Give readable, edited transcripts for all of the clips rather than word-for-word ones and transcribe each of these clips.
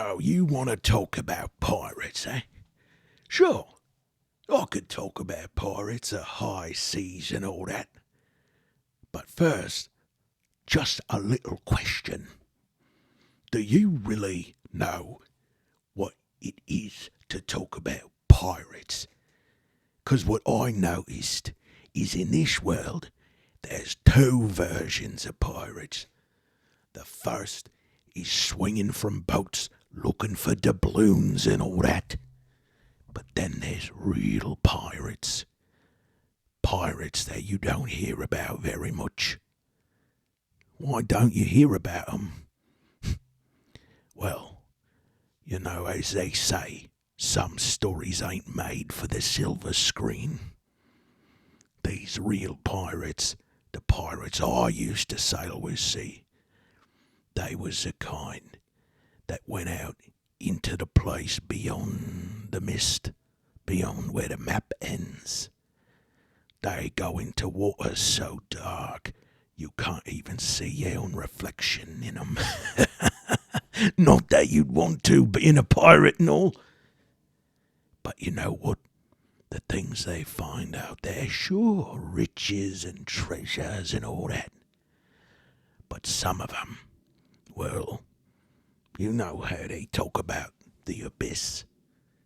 So you want to talk about pirates, eh? Sure, I could talk about pirates, the high seas and all that. But first, just a little question. Do you really know what it is to talk about pirates? 'Cause what I noticed is in this world, there's two versions of pirates. The first is swinging from boats looking for doubloons and all that. But then there's real pirates. Pirates that you don't hear about very much. Why don't you hear about them? Well, you know, as they say, some stories ain't made for the silver screen. These real pirates, the pirates I used to sail with, see, they was the kind that went out into the place beyond the mist, beyond where the map ends. They go into waters so dark you can't even see your own reflection in them. Not that you'd want to, being a pirate and all. But you know what? The things they find out there, sure, riches and treasures and all that. But some of them, well, you know how they talk about the abyss,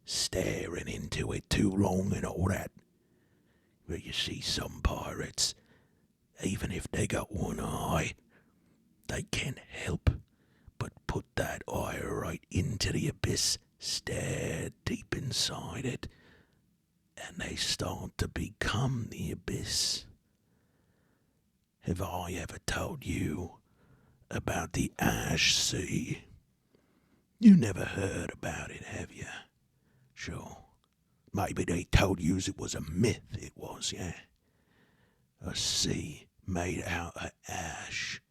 staring into it too long and all that. Where you see some pirates, even if they got one eye, they can't help but put that eye right into the abyss, stare deep inside it, and they start to become the abyss. Have I ever told you about the Ash Sea? You never heard about it, have you? Sure. Maybe they told you it was a myth, it was, yeah? A sea made out of ash.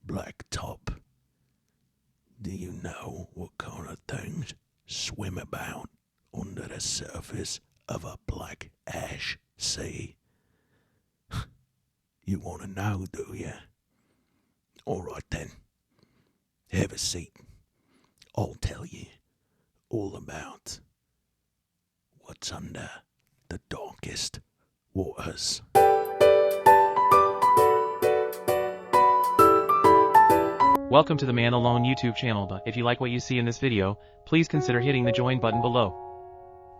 Blacktop. Do you know what kind of things swim about under the surface of a black ash sea? You want to know, do you? All right then. Have a seat. I'll tell you all about what's under the darkest waters. Welcome to the Man Alone YouTube channel, but if you like what you see in this video, please consider hitting the join button below.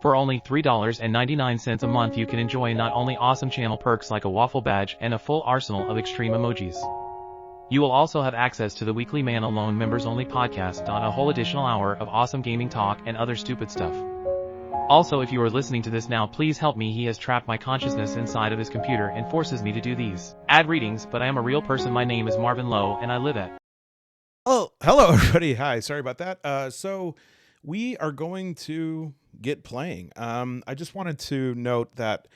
For only $3.99 a month you can enjoy not only awesome channel perks like a waffle badge and a full arsenal of extreme emojis. You will also have access to the weekly Man Alone members only podcast on a whole additional hour of awesome gaming talk and other stupid stuff. Also, if you are listening to this now, please help me. He has trapped my consciousness inside of his computer and forces me to do these ad readings, but I am a real person. My name is Marvin Lowe and I live at... Oh, hello everybody. Hi, sorry about that. So we are going to get playing. I just wanted to note that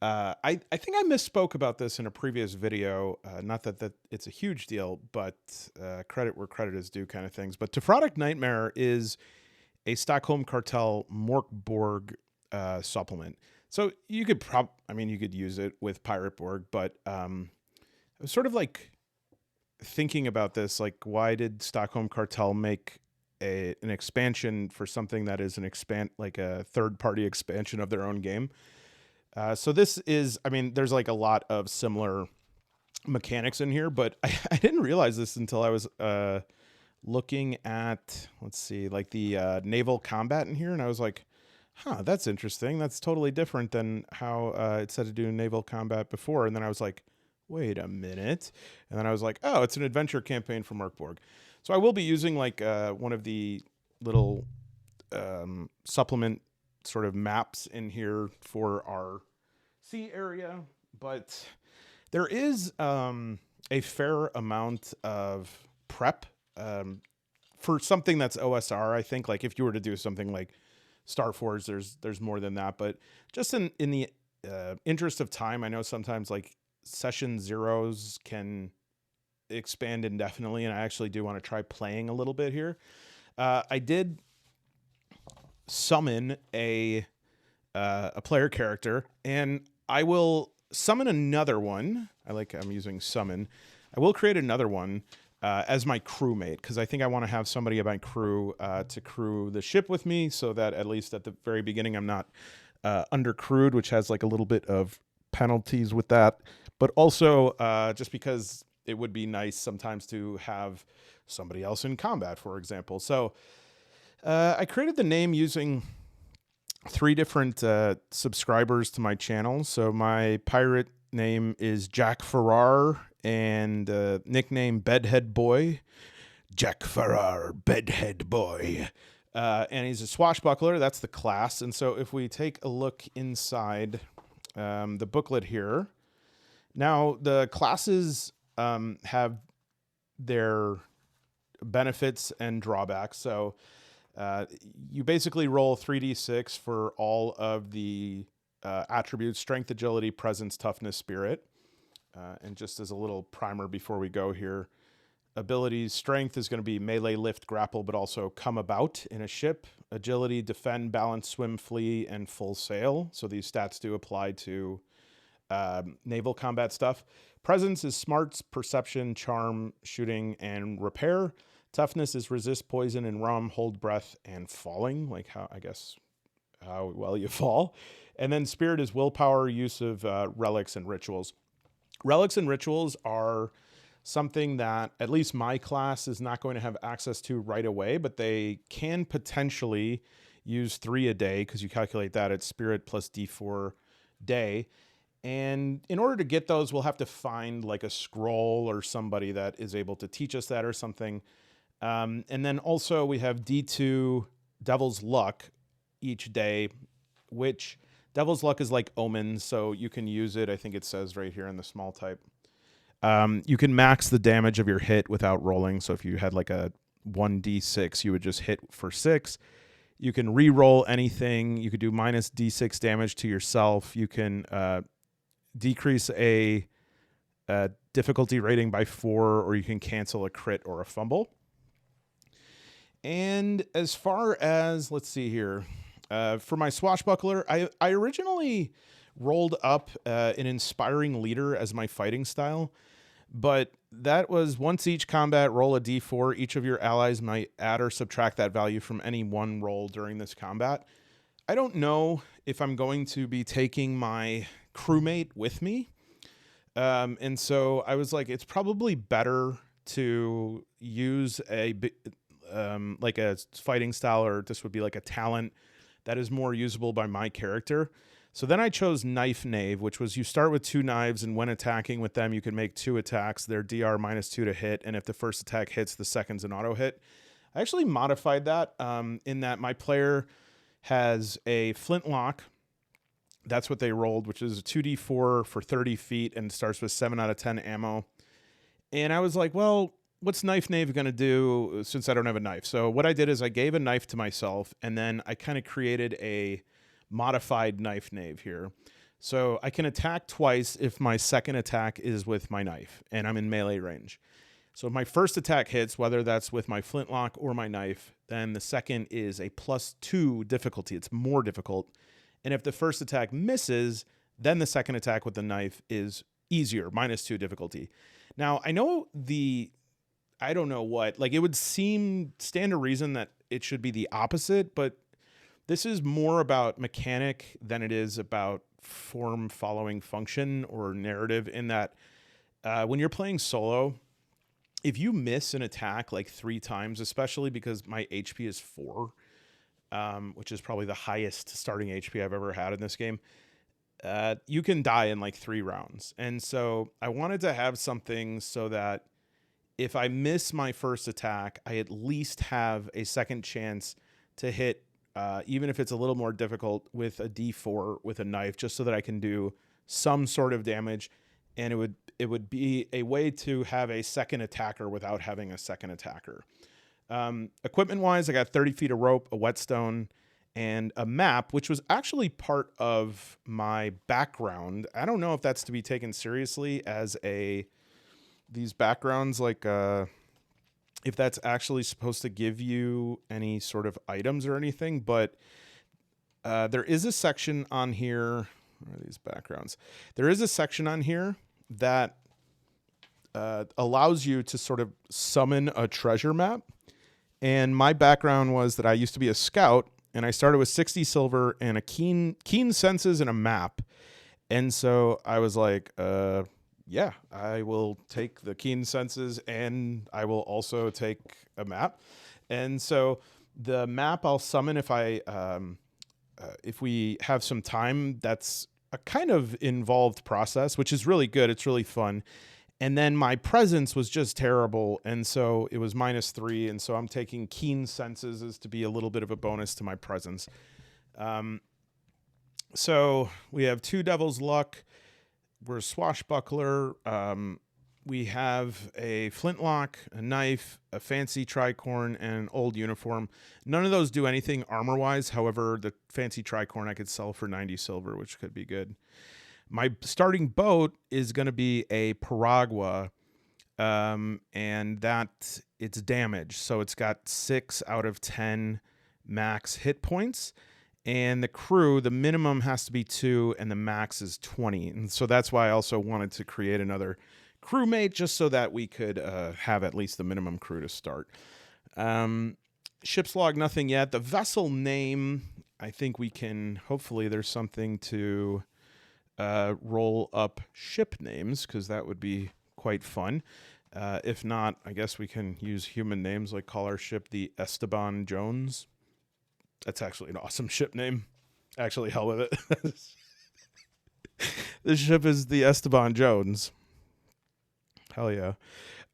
I think I misspoke about this in a previous video. Not that it's a huge deal, but credit where credit is due kind of things. But Tephrotic Nightmare is a Stockholm Cartel Mork Borg supplement. So you could you could use it with Pirate Borg, but I was sort of like thinking about this, like, why did Stockholm Cartel make an expansion for something that is like a third-party expansion of their own game? So this is, there's like a lot of similar mechanics in here, but I didn't realize this until I was looking at, let's see, like the naval combat in here, and I was like, huh, that's interesting. That's totally different than how it said to do naval combat before. And then I was like, wait a minute. And then I was like, oh, it's an adventure campaign from Pirate Borg. So I will be using like one of the little supplement sort of maps in here for our sea area. But there is a fair amount of prep for something that's OSR. I think, like, if you were to do something like Star Force, there's more than that. But just in the interest of time, I know sometimes like session zeros can expand indefinitely, and I actually do want to try playing a little bit here. I did summon a player character, and I will summon another one. I'm using summon. I will create another one as my crewmate, because I think I want to have somebody of my crew to crew the ship with me, so that at least at the very beginning I'm not undercrewed, which has like a little bit of penalties with that. But also just because it would be nice sometimes to have somebody else in combat, for example. So I created the name using 3 different subscribers to my channel. So my pirate name is Jack Farrar, and nickname Bedhead Boy. Jack Farrar, Bedhead Boy. And he's a swashbuckler. That's the class. And so if we take a look inside the booklet here, now the classes have their benefits and drawbacks. So you basically roll 3d6 for all of the attributes: strength, agility, presence, toughness, spirit. And just as a little primer before we go here, abilities: strength is going to be melee, lift, grapple, but also come about in a ship. Agility: defend, balance, swim, flee, and full sail. So these stats do apply to naval combat stuff. Presence is smarts, perception, charm, shooting, and repair. Toughness is resist poison and rum, hold breath, and falling, like how well you fall. And then spirit is willpower, use of relics and rituals. Relics and rituals are something that at least my class is not going to have access to right away, but they can potentially use 3 a day, because you calculate that at spirit plus d4 day. And in order to get those, we'll have to find like a scroll or somebody that is able to teach us that or something. And then also we have D2 Devil's Luck each day, which Devil's Luck is like omens, so you can use it. I think it says right here in the small type. You can max the damage of your hit without rolling. So if you had like a 1d6, you would just hit for 6. You can re-roll anything. You could do minus d6 damage to yourself. You can decrease a difficulty rating by 4, or you can cancel a crit or a fumble. And as far as, let's see here, for my swashbuckler, I originally rolled up an inspiring leader as my fighting style, but that was once each combat, roll a d4. Each of your allies might add or subtract that value from any one roll during this combat. I don't know if I'm going to be taking my crewmate with me. And so I was like, it's probably better to use like a fighting style, or this would be like a talent that is more usable by my character. So then I chose Knife Knave, which was you start with 2 knives, and when attacking with them, you can make 2 attacks. They're DR -2 to hit, and if the first attack hits, the second's an auto hit. I actually modified that in that my player has a flintlock. That's what they rolled, which is a 2d4 for 30 feet and starts with 7 out of 10 ammo. And I was like, well, what's Knife Knave going to do since I don't have a knife? So what I did is I gave a knife to myself, and then I kind of created a modified Knife Knave here. So I can attack twice if my second attack is with my knife and I'm in melee range. So if my first attack hits, whether that's with my flintlock or my knife, then the second is a +2 difficulty. It's more difficult. And if the first attack misses, then the second attack with the knife is easier, -2 difficulty. Now, I know I don't know what, like it would stand to reason that it should be the opposite, but this is more about mechanic than it is about form following function or narrative, in that when you're playing solo, if you miss an attack like 3 times, especially because my HP is 4, which is probably the highest starting HP I've ever had in this game, you can die in like 3 rounds. And so I wanted to have something so that if I miss my first attack, I at least have a second chance to hit, even if it's a little more difficult, with a D4 with a knife, just so that I can do some sort of damage. And it would be a way to have a second attacker without having a second attacker. Equipment-wise, I got 30 feet of rope, a whetstone, and a map, which was actually part of my background. I don't know if that's to be taken seriously as these backgrounds, like if that's actually supposed to give you any sort of items or anything, but there is a section on here. Where are these backgrounds? There is a section on here that allows you to sort of summon a treasure map. And my background was that I used to be a scout, and I started with 60 silver and a keen senses and a map. And so I was like, yeah, I will take the keen senses and I will also take a map. And so the map I'll summon if we have some time. That's a kind of involved process, which is really good. It's really fun. And then my presence was just terrible, and so it was -3, and so I'm taking keen senses as to be a little bit of a bonus to my presence. So we have 2 Devil's Luck. We're a swashbuckler. We have a flintlock, a knife, a fancy tricorn, and an old uniform. None of those do anything armor-wise. However, the fancy tricorn I could sell for 90 silver, which could be good. My starting boat is going to be a piragua, and that it's damaged. So it's got 6 out of 10 max hit points. And the crew, the minimum has to be 2, and the max is 20. And so that's why I also wanted to create another crewmate, just so that we could have at least the minimum crew to start. Ship's log, nothing yet. The vessel name, I think we can, hopefully there's something to roll up ship names, because that would be quite fun. If not, I guess we can use human names, like call our ship the Esteban Jones. That's actually an awesome ship name. Actually, hell with it. This ship is the Esteban Jones. Hell yeah.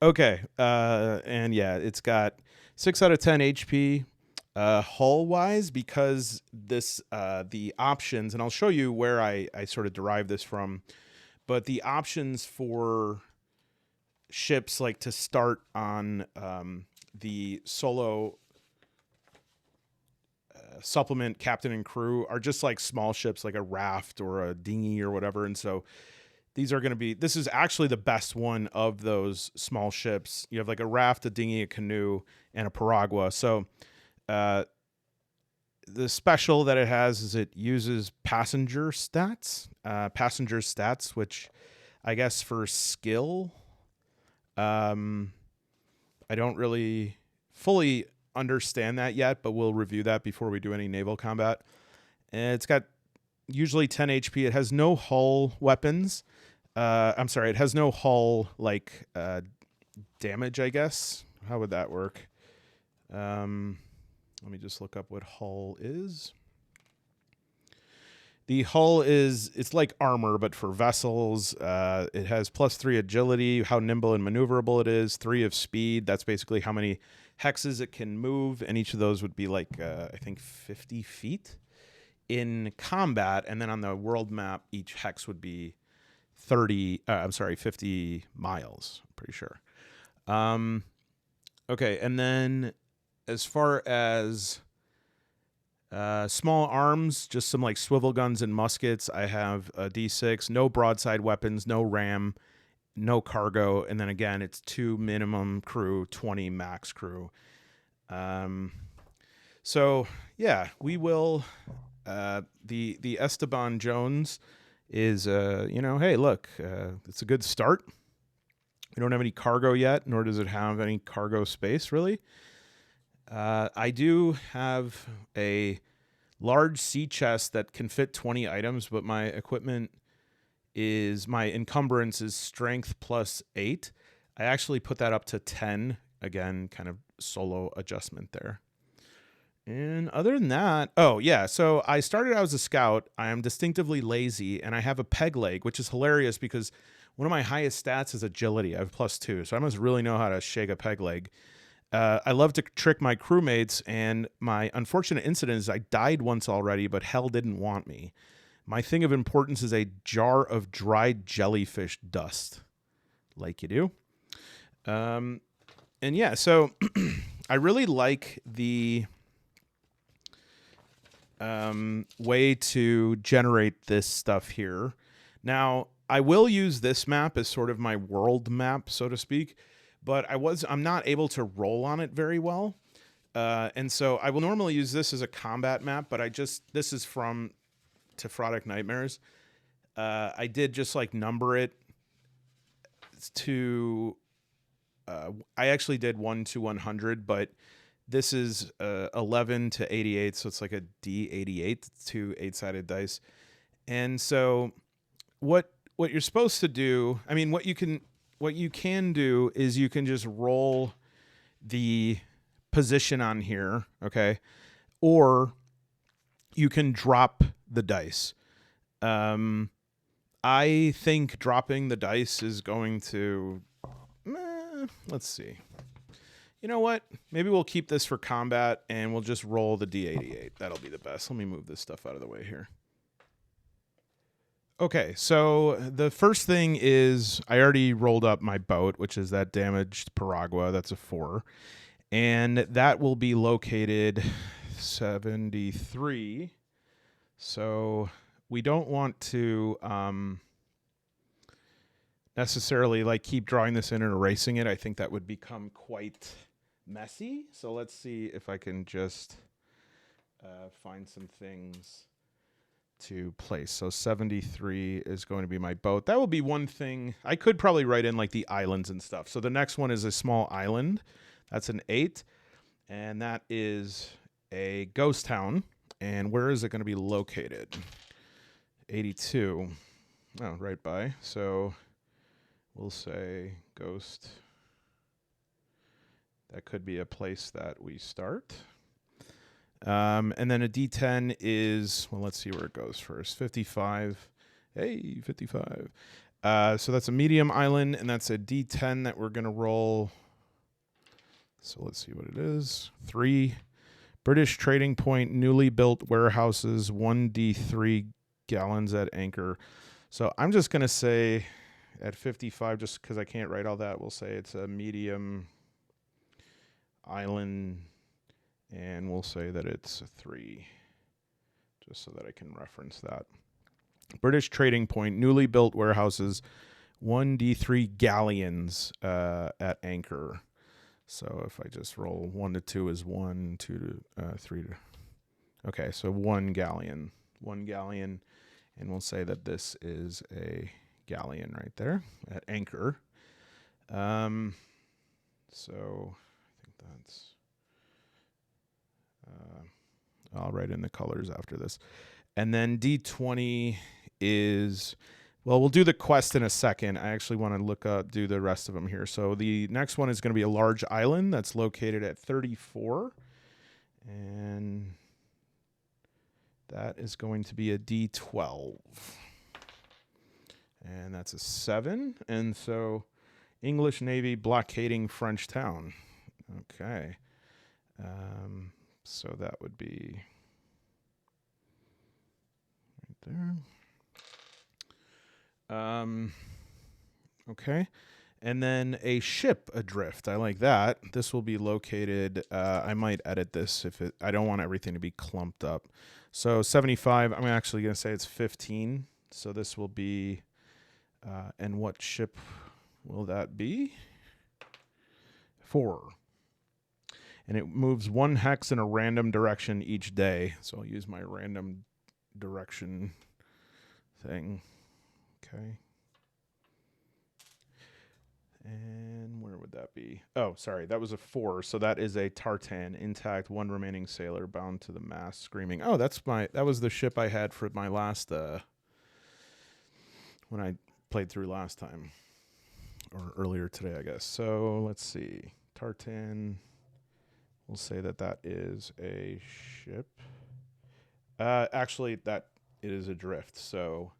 Okay. And yeah, it's got 6 out of 10 HP. Hull wise, because this the options, and I'll show you where I sort of derive this from, but the options for ships, like to start on the solo supplement captain and crew, are just like small ships, like a raft or a dinghy or whatever. And so these are going to be, this is actually the best one of those small ships. You have like a raft, a dinghy, a canoe, and a piragua. So the special that it has is it uses passenger stats, which I guess for skill, I don't really fully understand that yet, but we'll review that before we do any naval combat. And it's got usually 10 HP. It has no hull weapons. I'm sorry, it has no hull like damage, I guess. How would that work? Let me just look up what hull is. The hull is, it's like armor, but for vessels. It has +3 agility, how nimble and maneuverable it is, 3 of speed. That's basically how many hexes it can move, and each of those would be like, I think 50 feet in combat. And then on the world map, each hex would be 50 miles, I'm pretty sure. Okay, and then as far as small arms, just some like swivel guns and muskets, I have a D6, no broadside weapons, no ram, no cargo, and then again, it's 2 minimum crew, 20 max crew. So yeah, we will, the Esteban Jones is, hey, look, it's a good start. We don't have any cargo yet, nor does it have any cargo space, really. I do have a large sea chest that can fit 20 items, but my equipment is, my encumbrance is strength +8. I actually put that up to 10. Again, kind of solo adjustment there. And other than that, oh yeah, so I started out as a scout. I am distinctively lazy, and I have a peg leg, which is hilarious because one of my highest stats is agility. I have +2, so I must really know how to shake a peg leg. I love to trick my crewmates, and my unfortunate incident is I died once already, but hell didn't want me. My thing of importance is a jar of dried jellyfish dust, like you do. And yeah, so I really like the way to generate this stuff here. Now, I will use this map as sort of my world map, so to speak, but I'm not able to roll on it very well. And so I will normally use this as a combat map, but this is from Tephrotic Nightmares. I did just like number it to. I actually did 1 to 100, but this is 11 to 88, so it's like a D88, 2 8-sided dice. And so what you're supposed to do, I mean, what you can do is you can just roll the position on here, okay? Or you can drop the dice. I think dropping the dice is going to let's see. You know what? Maybe we'll keep this for combat and we'll just roll the D88. That'll be the best. Let me move this stuff out of the way here. Okay, so the first thing is I already rolled up my boat, which is that damaged Piragua. That's a 4. And that will be located 73. So we don't want to necessarily like keep drawing this in and erasing it. I think that would become quite messy. So let's see if I can just find some things to place. So 73 is going to be my boat. That will be one thing. I could probably write in like the islands and stuff. So the next one is a small island. That's an 8. And that is a ghost town. And where is it going to be located? 82. Oh, right by. So we'll say ghost. That could be a place that we start. And then a D10 is, well, let's see where it goes first. 55. Hey, 55. So that's a medium island, and that's a D10 that we're going to roll. So let's see what it is. 3. British trading point, newly built warehouses, 1D3 gallons at anchor. So I'm just going to say at 55, just because I can't write all that, we'll say it's a medium island, and we'll say that it's a 3, just so that I can reference that. British trading point, newly built warehouses, 1D3 galleons at anchor. So if I just roll 1 to 2 is 1, 2 to 3 to... Okay, so 1 galleon. 1 galleon, and we'll say that this is a galleon right there at anchor. So I think that's... I'll write in the colors after this. And then D20 is... Well, we'll do the quest in a second. I actually want to do the rest of them here. So the next one is going to be a large island that's located at 34. And that is going to be a D12. And that's a 7. And so English Navy blockading French town. Okay. So that would be right there. Okay. And then a ship adrift. I like that. This will be located, I might edit this I don't want everything to be clumped up. So 75, I'm actually going to say it's 15. So this will be, and what ship will that be? 4. And it moves 1 hex in a random direction each day. So I'll use my random direction thing. Okay. And where would that be? Oh, sorry. That was a 4. So that is a tartan, intact, 1 remaining sailor bound to the mast, screaming. Oh, that was the ship I had for my last, when I played through last time. Or earlier today, I guess. So let's see. Tartan. We'll say that is a ship. Actually, that it is adrift. So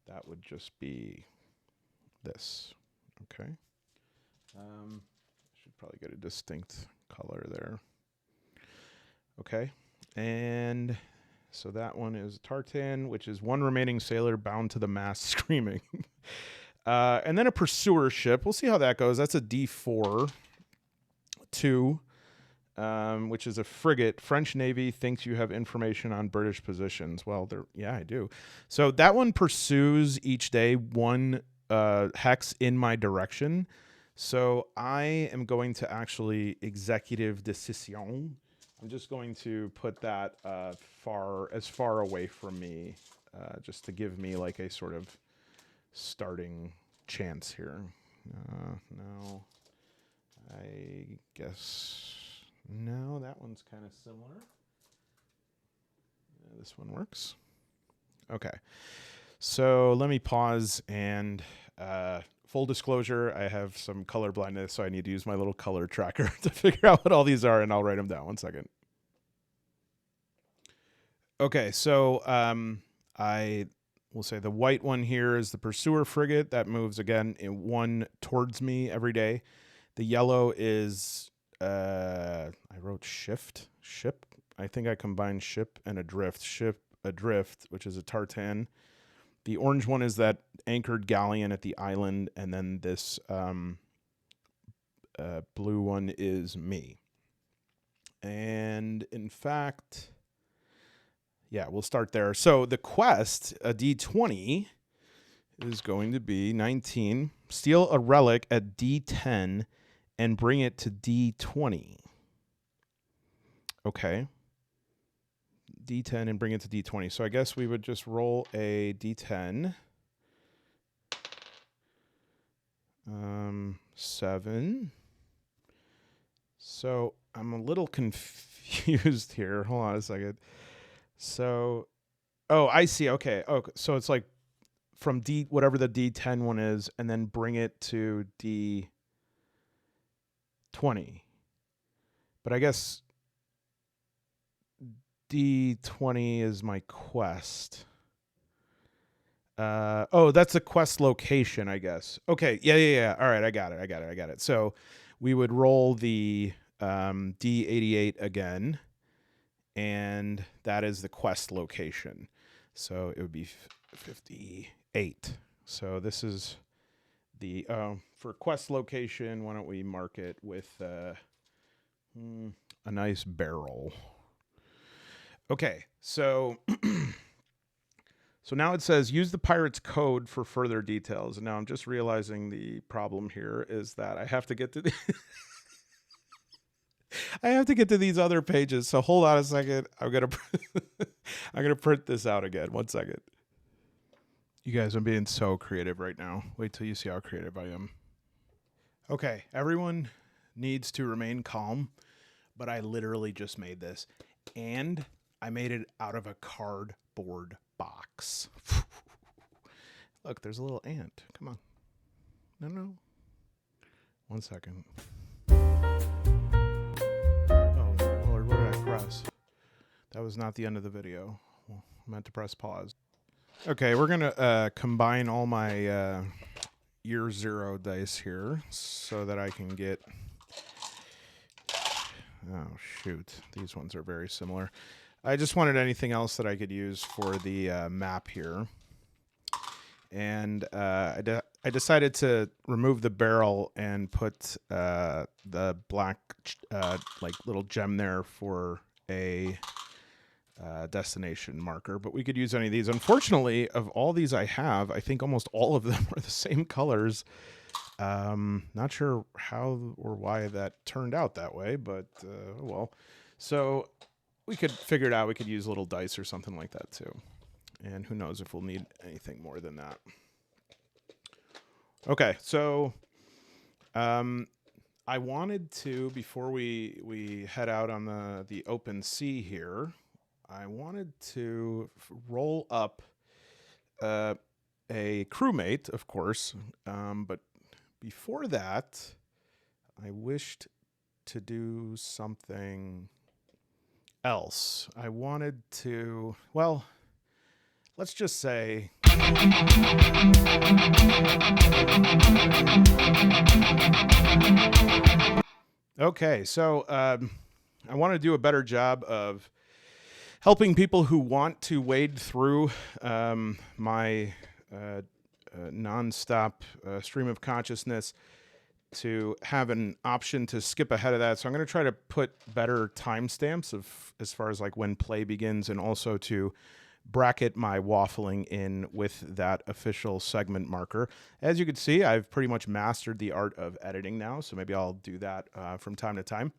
that would just be this. Okay. Should probably get a distinct color there. Okay. And so that one is tartan, which is 1 remaining sailor bound to the mast screaming. And then a pursuer ship. We'll see how that goes. That's a D4. 2. Which is a frigate. French Navy thinks you have information on British positions. Well, yeah, I do. So that one pursues each day 1 hex in my direction. So I am going to actually executive decision. I'm just going to put that as far away from me, just to give me like a sort of starting chance here. No. I guess no, that one's kind of similar. This one works. Okay. So let me pause and full disclosure, I have some color blindness, so I need to use my little color tracker to figure out what all these are, and I'll write them down. 1 second. Okay, so I will say the white one here is the pursuer frigate that moves again in one towards me every day. The yellow is I wrote ship. I think I combined ship and adrift. Ship adrift, which is a tartan. The orange one is that anchored galleon at the island, and then this blue one is me. And in fact, yeah, we'll start there. So the quest, a D20, is going to be 19. Steal a relic at D10 and bring it to D20. Okay. D10 and bring it to D20. So I guess we would just roll a D10. 7. So I'm a little confused here. Hold on a second. So, oh, I see. Okay. So it's like from D, whatever the D10 one is, and then bring it to D20. But I guess D20 is my quest. That's a quest location, I guess. Okay. Yeah. All right. I got it. So we would roll the D88 again, and that is the quest location. So it would be 58. So this is the for quest location. Why don't we mark it with a nice barrel? Okay, so so now it says use the pirate's code for further details. And now I'm just realizing the problem here is that I have to get to I have to get to these other pages. So hold on a second. I'm gonna print this out again. 1 second. You guys, I'm being so creative right now. Wait till you see how creative I am. Okay, everyone needs to remain calm, but I literally just made this, and I made it out of a cardboard box. Look, there's a little ant. Come on. No. 1 second. Oh, Lord, what did I press? That was not the end of the video. Well, I meant to press pause. Okay, we're going to combine all my year 0 dice here so that I can get... Oh, shoot. These ones are very similar. I just wanted anything else that I could use for the map here. And I decided to remove the barrel and put the black like little gem there for a destination marker. But we could use any of these. Unfortunately, of all these I have, I think almost all of them are the same colors. Not sure how or why that turned out that way, but well. So we could figure it out. We could use little dice or something like that too. And who knows if we'll need anything more than that. Okay, so I wanted to, before we head out on the open sea here, I wanted to roll up a crewmate, of course, but before that, I wished to do something else. I wanted to, well, let's just say... Okay, so I want to do a better job of helping people who want to wade through my nonstop stream of consciousness to have an option to skip ahead of that. So I'm going to try to put better timestamps of as far as like when play begins, and also to bracket my waffling in with that official segment marker. As you can see, I've pretty much mastered the art of editing now, so maybe I'll do that from time to time.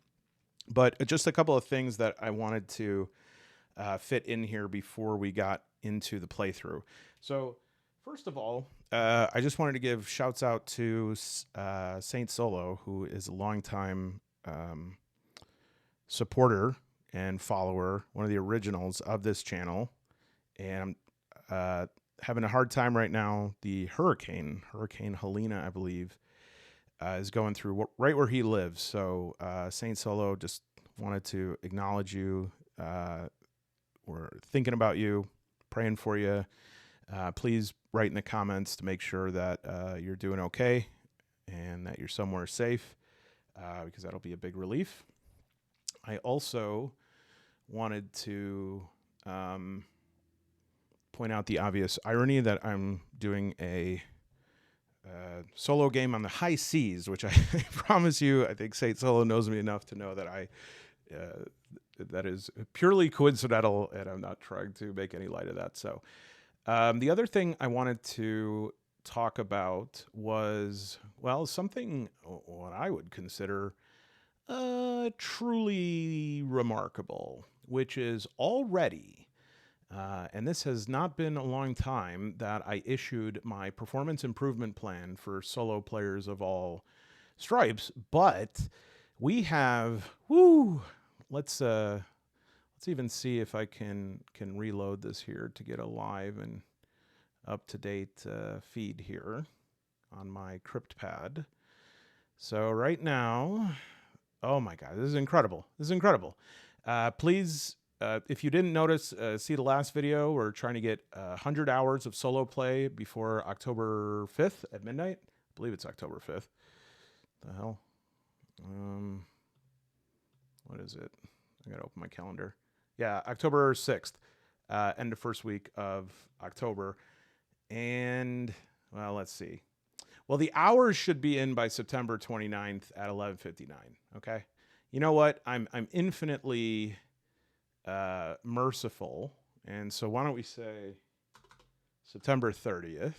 But just a couple of things that I wanted to fit in here before we got into the playthrough. So First of all, I just wanted to give shouts out to Saint Solo, who is a longtime supporter and follower, one of the originals of this channel. And I'm having a hard time right now. The Hurricane Helena, I believe, is going through right where he lives. So Saint Solo, just wanted to acknowledge you. We're thinking about you, praying for you. Please write in the comments to make sure that you're doing okay and that you're somewhere safe, because that'll be a big relief. I also wanted to point out the obvious irony that I'm doing a solo game on the high seas, which I promise you, I think Saint Solo knows me enough to know that that is purely coincidental, and I'm not trying to make any light of that. So the other thing I wanted to talk about was, well, something what I would consider truly remarkable, which is already, and this has not been a long time, that I issued my performance improvement plan for solo players of all stripes. But we have, let's even see if I can reload this here to get a live and up-to-date feed here on my crypt pad. So right now, oh my God, this is incredible. This is incredible. Please, if you didn't notice, see the last video. We're trying to get 100 hours of solo play before October 5th at midnight. I believe it's October 5th. The hell? What is it? I gotta open my calendar. Yeah, October 6th, end of first week of October. And, well, let's see. Well, the hours should be in by September 29th at 11:59. Okay. You know what? I'm infinitely merciful. And so why don't we say September 30th?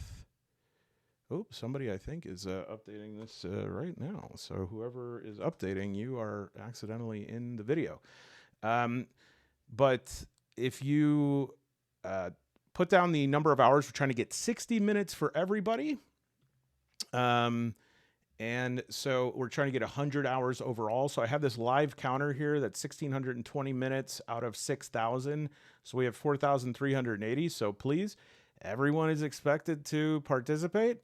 Oops, somebody I think is updating this right now. So whoever is updating, you are accidentally in the video. But if you put down the number of hours, we're trying to get 60 minutes for everybody. And so we're trying to get 100 hours overall. So I have this live counter here that's 1,620 minutes out of 6,000. So we have 4,380. So please, everyone is expected to participate.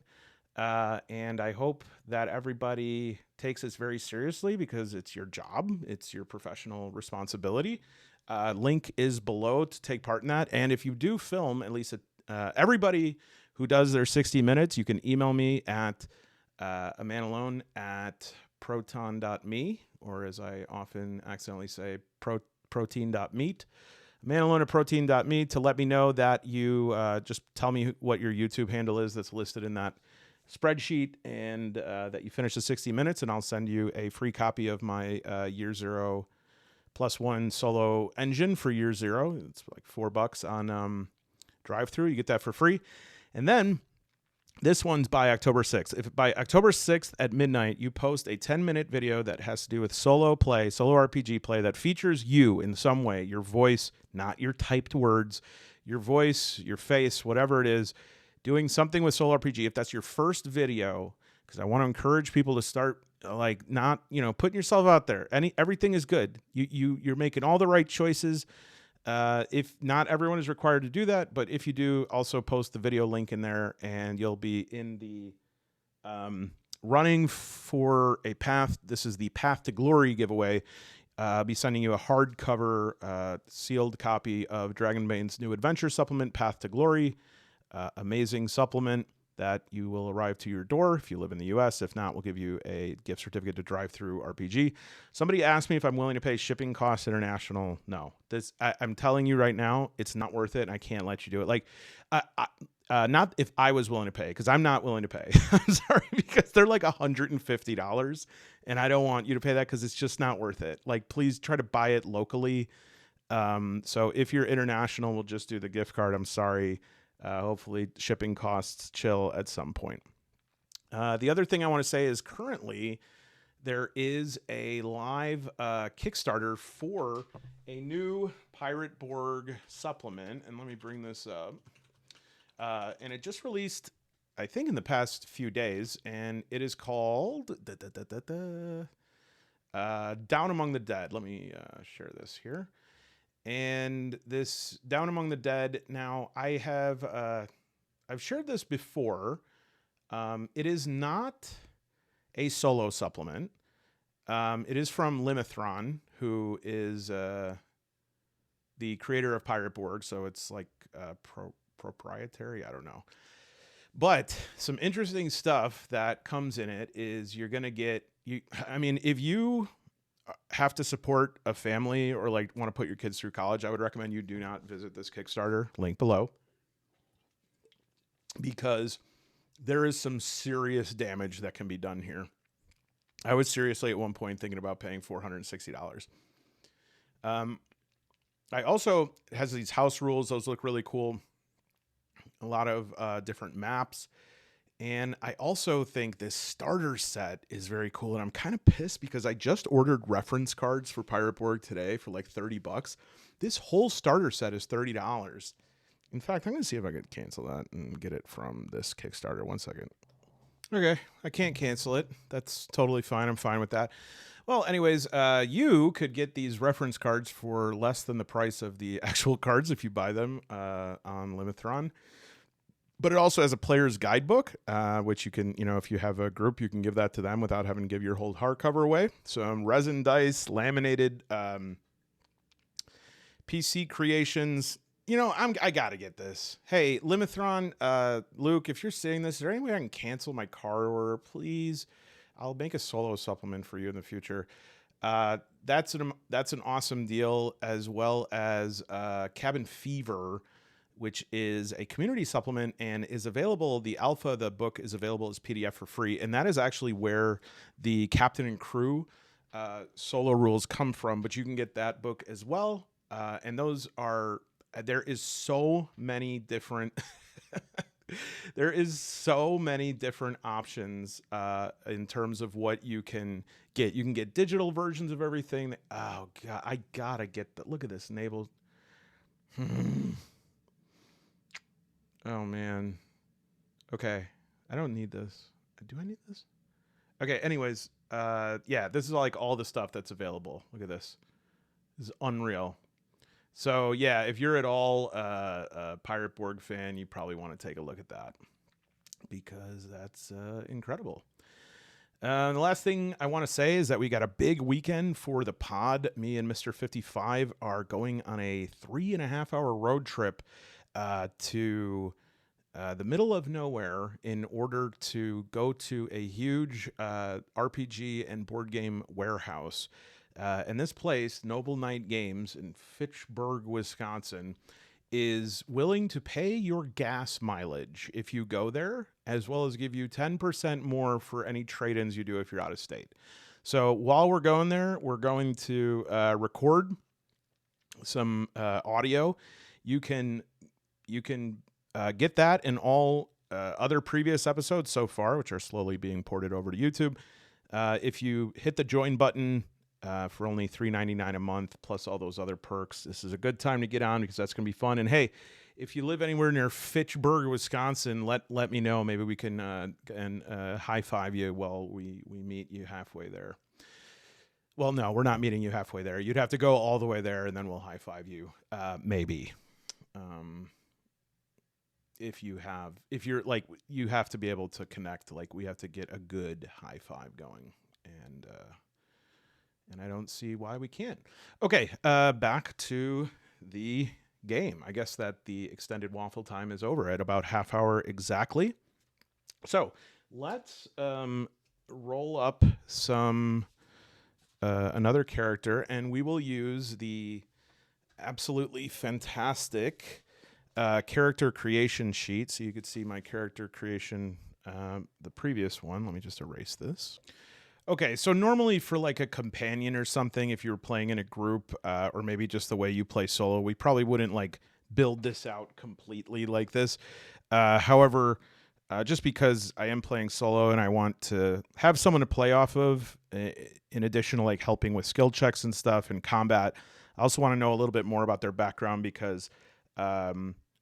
And I hope that everybody takes this very seriously, because it's your job. It's your professional responsibility. Link is below to take part in that. And if you do film, at least everybody who does their 60 minutes, you can email me at amanalone@proton.me, or as I often accidentally say, protein.meet. amanalone@protein.me, to let me know that you just tell me what your YouTube handle is that's listed in that spreadsheet, and that you finish the 60 minutes, and I'll send you a free copy of my Year Zero +1 solo engine for Year Zero. It's like $4 on drive-through. You get that for free. And then this one's by October 6th. If by October 6th at midnight, you post a 10-minute video that has to do with solo play, solo RPG play, that features you in some way, your voice, not your typed words, your voice, your face, whatever it is, doing something with solo RPG. If that's your first video, because I want to encourage people to start, like, not, putting yourself out there. Everything is good. You're making all the right choices. If not everyone is required to do that, but if you do, also post the video link in there, and you'll be in the running for a path. This is the Path to Glory giveaway. I'll be sending you a hardcover sealed copy of Dragonbane's new adventure supplement, Path to Glory. Amazing supplement that you will arrive to your door if you live in the US. If not, we'll give you a gift certificate to Drive-Thru RPG. Somebody asked me if I'm willing to pay shipping costs international. No, I'm telling you right now, it's not worth it, and I can't let you do it. Like, not if I was willing to pay, because I'm not willing to pay. I'm sorry, because they're like $150, and I don't want you to pay that, because it's just not worth it. Like, please try to buy it locally. So if you're international, we'll just do the gift card. I'm sorry. Hopefully shipping costs chill at some point. The other thing I want to say is currently there is a live Kickstarter for a new Pirate Borg supplement. And let me bring this up. and it just released, I think, in the past few days, and it is called Down Among the Dead. Let me share this here. And this Down Among the Dead, now I've shared this before. It is not a solo supplement. It is from Limithron, who is the creator of Pirate Borg, so it's like proprietary, I don't know. But some interesting stuff that comes in it is you're going to get, if you have to support a family or like want to put your kids through college, I would recommend you do not visit this Kickstarter, link below, because there is some serious damage that can be done here. I was seriously at one point thinking about paying $460. I also has these house rules. Those look really cool. A lot of different maps. And I also think this starter set is very cool. And I'm kind of pissed because I just ordered reference cards for Pirate Borg today for like $30. This whole starter set is $30. In fact, I'm going to see if I could cancel that and get it from this Kickstarter. 1 second. Okay, I can't cancel it. That's totally fine. I'm fine with that. Well, anyways, you could get these reference cards for less than the price of the actual cards if you buy them on Limithron. But it also has a player's guidebook, which you can, if you have a group, you can give that to them without having to give your whole hardcover away. Some resin dice, laminated PC creations. I got to get this. Hey, Limithron, Luke, if you're seeing this, is there any way I can cancel my card order, please? I'll make a solo supplement for you in the future. That's an awesome deal, as well as Cabin Fever, which is a community supplement and is available. The alpha, the book, is available as PDF for free. And that is actually where the captain and crew solo rules come from. But you can get that book as well. And those are... There is so many different options in terms of what you can get. You can get digital versions of everything. Oh God, I gotta get that. Look at this naval. Oh man. Okay. I don't need this. Do I need this? Okay. Anyways, this is like all the stuff that's available. Look at this. This is unreal. So yeah, if you're at all a Pirate Borg fan, you probably want to take a look at that because that's incredible. The last thing I want to say is that we got a big weekend for the pod. Me and Mr. 55 are going on a 3.5-hour road trip to the middle of nowhere in order to go to a huge RPG and board game warehouse. And this place, Noble Knight Games in Fitchburg, Wisconsin, is willing to pay your gas mileage if you go there, as well as give you 10% more for any trade-ins you do if you're out of state. So while we're going there, we're going to record some audio. You can get that and all other previous episodes so far, which are slowly being ported over to YouTube. If you hit the join button for only $3.99 a month, plus all those other perks, this is a good time to get on because that's going to be fun. And hey, if you live anywhere near Fitchburg, Wisconsin, let me know. Maybe we can high five you while we meet you halfway there. Well, no, we're not meeting you halfway there. You'd have to go all the way there, and then we'll high five you. Maybe. If you're like, you have to be able to connect. Like, we have to get a good high five going, and I don't see why we can't. Okay, back to the game. I guess that the extended waffle time is over at about half hour exactly. So let's roll up some another character, and we will use the absolutely fantastic character creation sheet. So you could see my character creation, the previous one. Let me just erase this. Okay, so normally for like a companion or something, if you were playing in a group, or maybe just the way you play solo, we probably wouldn't like build this out completely like this. However, just because I am playing solo and I want to have someone to play off of, in addition to like helping with skill checks and stuff and combat, I also want to know a little bit more about their background because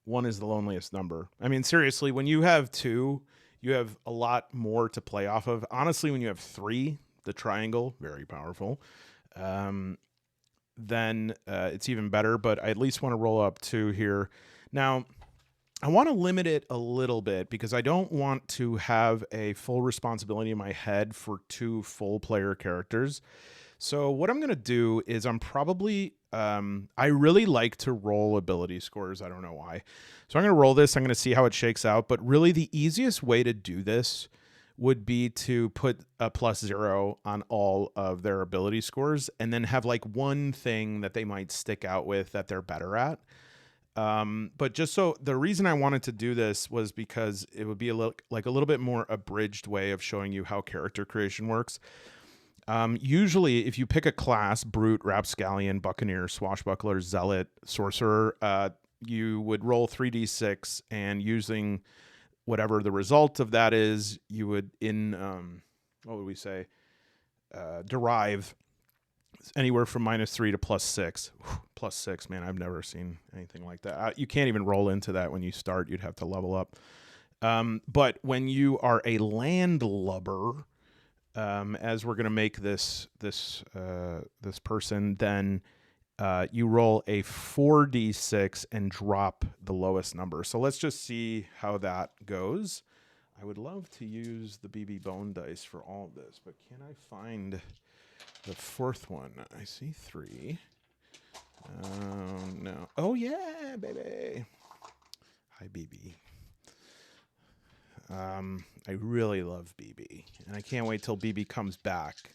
one is the loneliest number. I mean, seriously, when you have 2, you have a lot more to play off of. Honestly, when you have 3, the triangle, very powerful. Then it's even better, but I at least want to roll up 2 here. Now, I want to limit it a little bit because I don't want to have a full responsibility in my head for 2 full player characters. So what I'm going to do is I'm probably, I really like to roll ability scores. I don't know why. So I'm going to roll this. I'm going to see how it shakes out. But really the easiest way to do this would be to put a +0 on all of their ability scores and then have like one thing that they might stick out with that they're better at. But just so the reason I wanted to do this was because it would be a little bit more abridged way of showing you how character creation works. Usually if you pick a class, Brute, Rapscallion, Buccaneer, Swashbuckler, Zealot, Sorcerer, you would roll 3d6 and using whatever the result of that is, you would what would we say? Derive anywhere from -3 to +6. +6, man, I've never seen anything like that. You can't even roll into that when you start. You'd have to level up. But when you are a landlubber, as we're going to make this person, then you roll a 4d6 and drop the lowest number. So let's just see how that goes. I would love to use the BB Bone dice for all of this, but can I find the 4th one? I see 3. No. Oh, yeah, baby. Hi, BB. I really love BB, and I can't wait till BB comes back.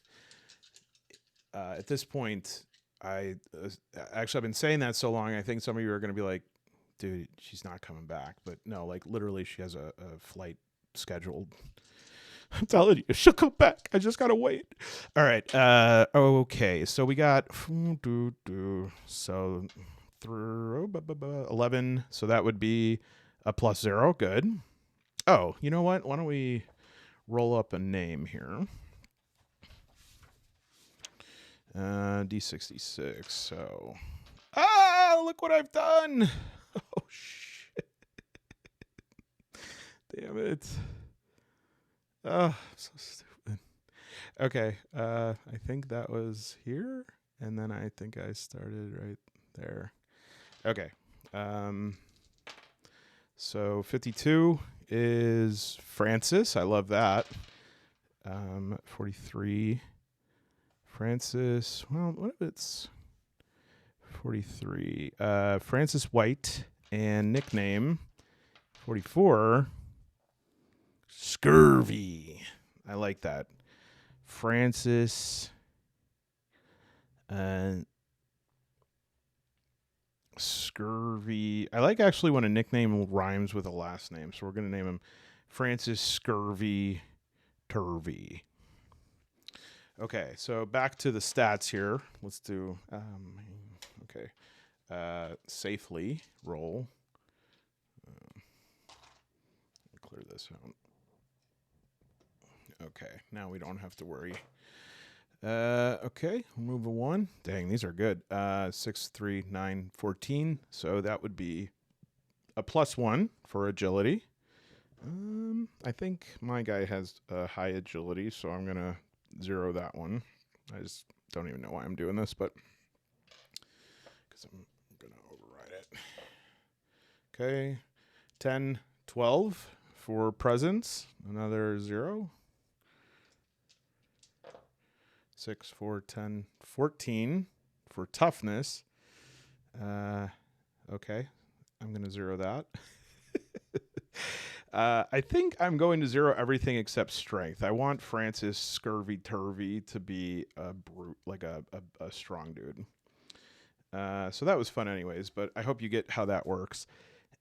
At this point, I've been saying that so long, I think some of you are going to be like, dude, she's not coming back. But no, like literally she has a flight scheduled. I'm telling you, she'll come back. I just got to wait. All right. Okay. So we got, so 11. So that would be a +0. Good. Oh, you know what? Why don't we roll up a name here? D66. So, look what I've done. Oh, shit. Damn it. Oh, so stupid. Okay. I think that was here. And then I think I started right there. Okay. So 52 is Francis. I love that. 43. Francis, well, what if it's 43? Francis White, and nickname 44, Scurvy. I like that. Francis Scurvy. I like actually when a nickname rhymes with a last name, so we're going to name him Francis Scurvy Turvy. Okay, so back to the stats here. Let's do, safely roll. Clear this out. Okay, now we don't have to worry. Okay, we'll move a 1. Dang, these are good. 6, 3, 9, 14. So that would be a +1 for agility. I think my guy has high agility, so I'm going to 0 that one. I just don't even know why I'm doing this, but because I'm going to override it. Okay, 10, 12 for presence, another 0. 6, 4, 10, 14 for toughness. Okay, I'm going to 0 that. I think I'm going to 0 everything except strength. I want Francis Scurvy Turvy to be a brute, like a strong dude. So that was fun anyways, but I hope you get how that works.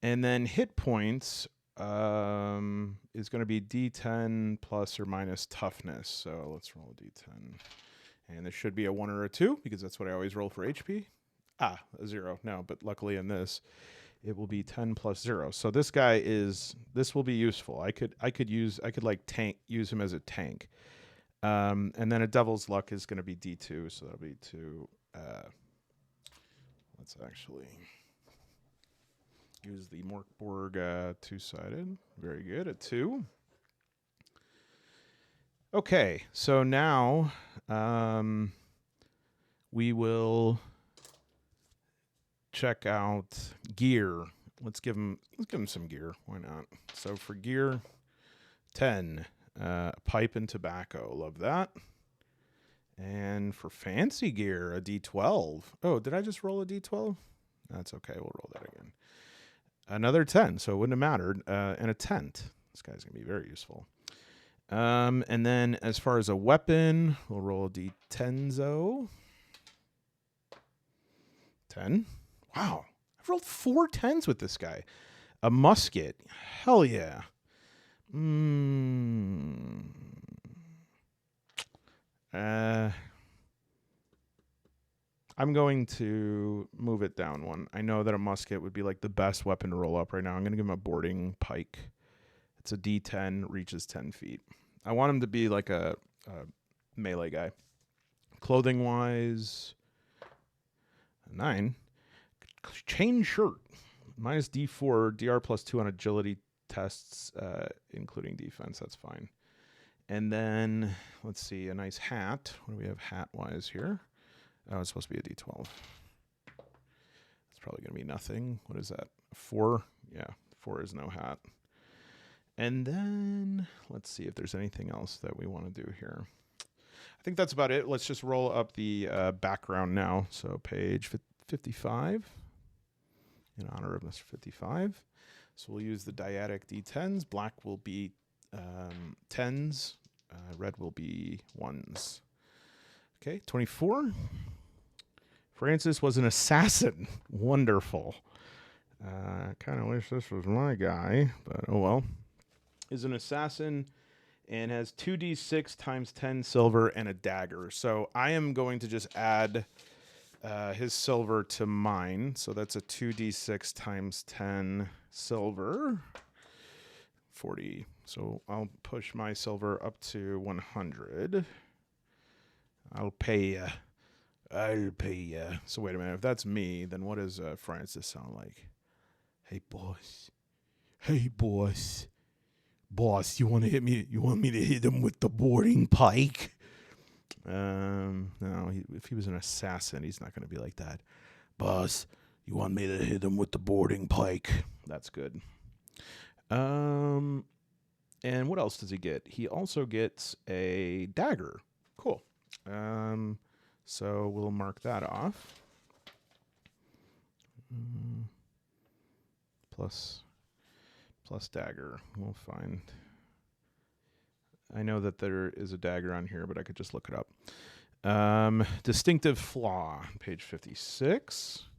And then hit points is going to be D10 plus or minus toughness. So let's roll a D10. And this should be a 1 or a 2 because that's what I always roll for HP. A 0. No, but luckily in this, it will be 10 plus 0. So this guy this will be useful. I could use him as a tank. And then a devil's luck is going to be D2. So that'll be 2. Let's actually, Use the Borg two-sided. Very good. A 2. Okay, so now we will check out gear. Let's give him some gear. Why not? So for gear, 10. Pipe and tobacco. Love that. And for fancy gear, a D12. Oh, did I just roll a D12? That's okay. We'll roll that again. Another 10, so it wouldn't have mattered. And a tent. This guy's going to be very useful. And then as far as a weapon, we'll roll a D10. 10. Wow. I've rolled 4 10s with this guy. A musket. Hell yeah. I'm going to move it down 1. I know that a musket would be like the best weapon to roll up right now. I'm going to give him a boarding pike. It's a D10, reaches 10 feet. I want him to be like a melee guy. Clothing wise, 9. Chain shirt, minus D4, DR plus 2 on agility tests, including defense. That's fine. And then, let's see, a nice hat. What do we have hat-wise here? Oh, it's supposed to be a D12. It's probably going to be nothing. What is that? 4? Yeah, 4 is no hat. And then, let's see if there's anything else that we want to do here. I think that's about it. Let's just roll up the background now. So page 55, in honor of Mr. 55. So we'll use the dyadic D10s. Black will be 10s. Red will be 1s. Okay, 24. Francis was an assassin. Wonderful. Kind of wish this was my guy, but oh well. Is an assassin and has 2d6 times 10 silver and a dagger. So I am going to just add his silver to mine. So that's a 2d6 times 10 silver. 40. So I'll push my silver up to 100. I'll pay you. I'll pay you. So wait a minute. If that's me, then what does Francis sound like? Hey, boss. Hey, boss. Boss, you want to hit me? You want me to hit him with the boarding pike? No. If he was an assassin, he's not going to be like that. Boss, you want me to hit him with the boarding pike? That's good. And what else does he get? He also gets a dagger. Cool. So we'll mark that off. Plus dagger. We'll find. I know that there is a dagger on here, but I could just look it up. Distinctive flaw, page 56.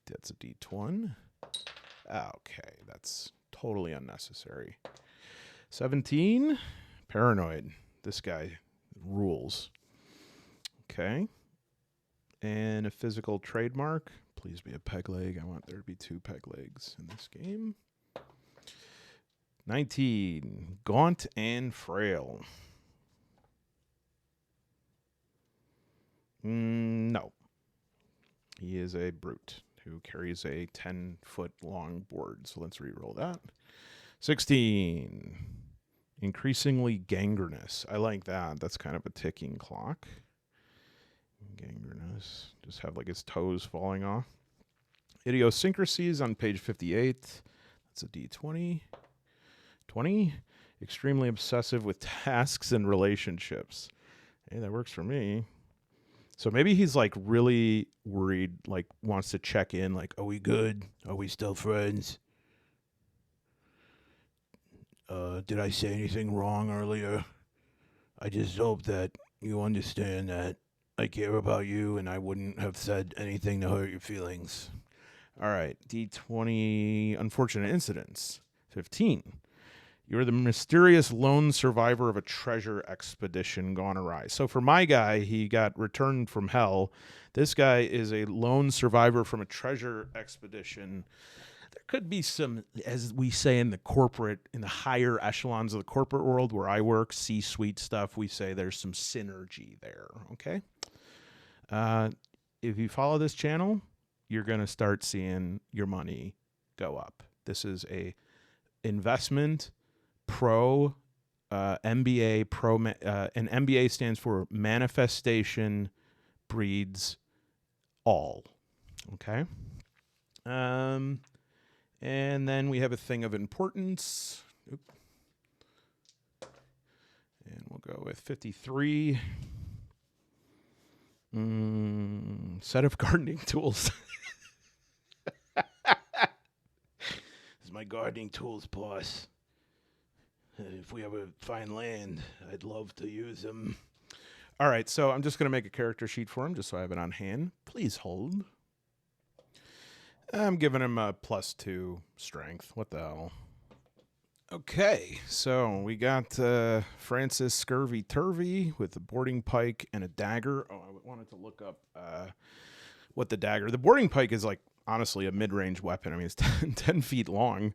That's a D1. Okay, that's totally unnecessary. 17, paranoid. This guy rules. Okay. And a physical trademark. Please be a peg leg. I want there to be 2 peg legs in this game. 19, gaunt and frail. No. He is a brute who carries a 10-foot long board. So let's re-roll that. 16, increasingly gangrenous. I like that. That's kind of a ticking clock. Gangrenous. Just have like his toes falling off. Idiosyncrasies on page 58. That's a D20. 20. Extremely obsessive with tasks and relationships. Hey, that works for me. So maybe he's like really worried, like wants to check in, like, are we good? Are we still friends? Did I say anything wrong earlier? I just hope that you understand that I care about you and I wouldn't have said anything to hurt your feelings. All right, D20, unfortunate incidents. 15. You're the mysterious lone survivor of a treasure expedition gone awry. So for my guy, he got returned from hell. This guy is a lone survivor from a treasure expedition. There could be some, as we say in the higher echelons of the corporate world where I work, C-suite stuff, we say there's some synergy there, okay? If you follow this channel, you're going to start seeing your money go up. This is a investment pro MBA pro, and MBA stands for manifestation breeds all. Okay. And then we have a thing of importance. And we'll go with 53. Set of gardening tools. This is my gardening tools, boss. If we ever find land, I'd love to use them. All right, so I'm just going to make a character sheet for him just so I have it on hand. Please hold. I'm giving him a +2 strength. What the hell? Okay, so we got Francis Scurvy Turvy with a boarding pike and a dagger. Oh, I wanted to look up what the dagger... The boarding pike is, like, honestly a mid-range weapon. I mean, it's 10 feet long.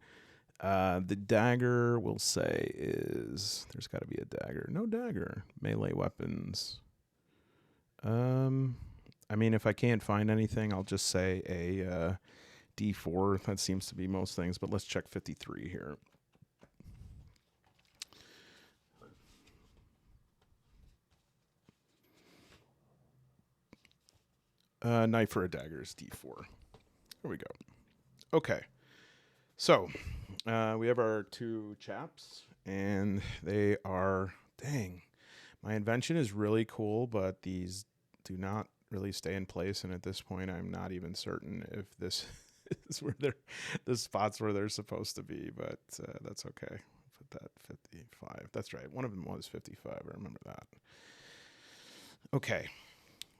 The dagger, we'll say, is... There's got to be a dagger. No dagger. Melee weapons. I mean, if I can't find anything, I'll just say a D4. That seems to be most things, but let's check 53 here. Knife or a dagger is D4. There we go. Okay. So, we have our two chaps, and they are... Dang. My invention is really cool, but these do not really stay in place, and at this point, I'm not even certain if this is where they're... the spots where they're supposed to be, but that's okay. Put that 55. That's right. One of them was 55. I remember that. Okay.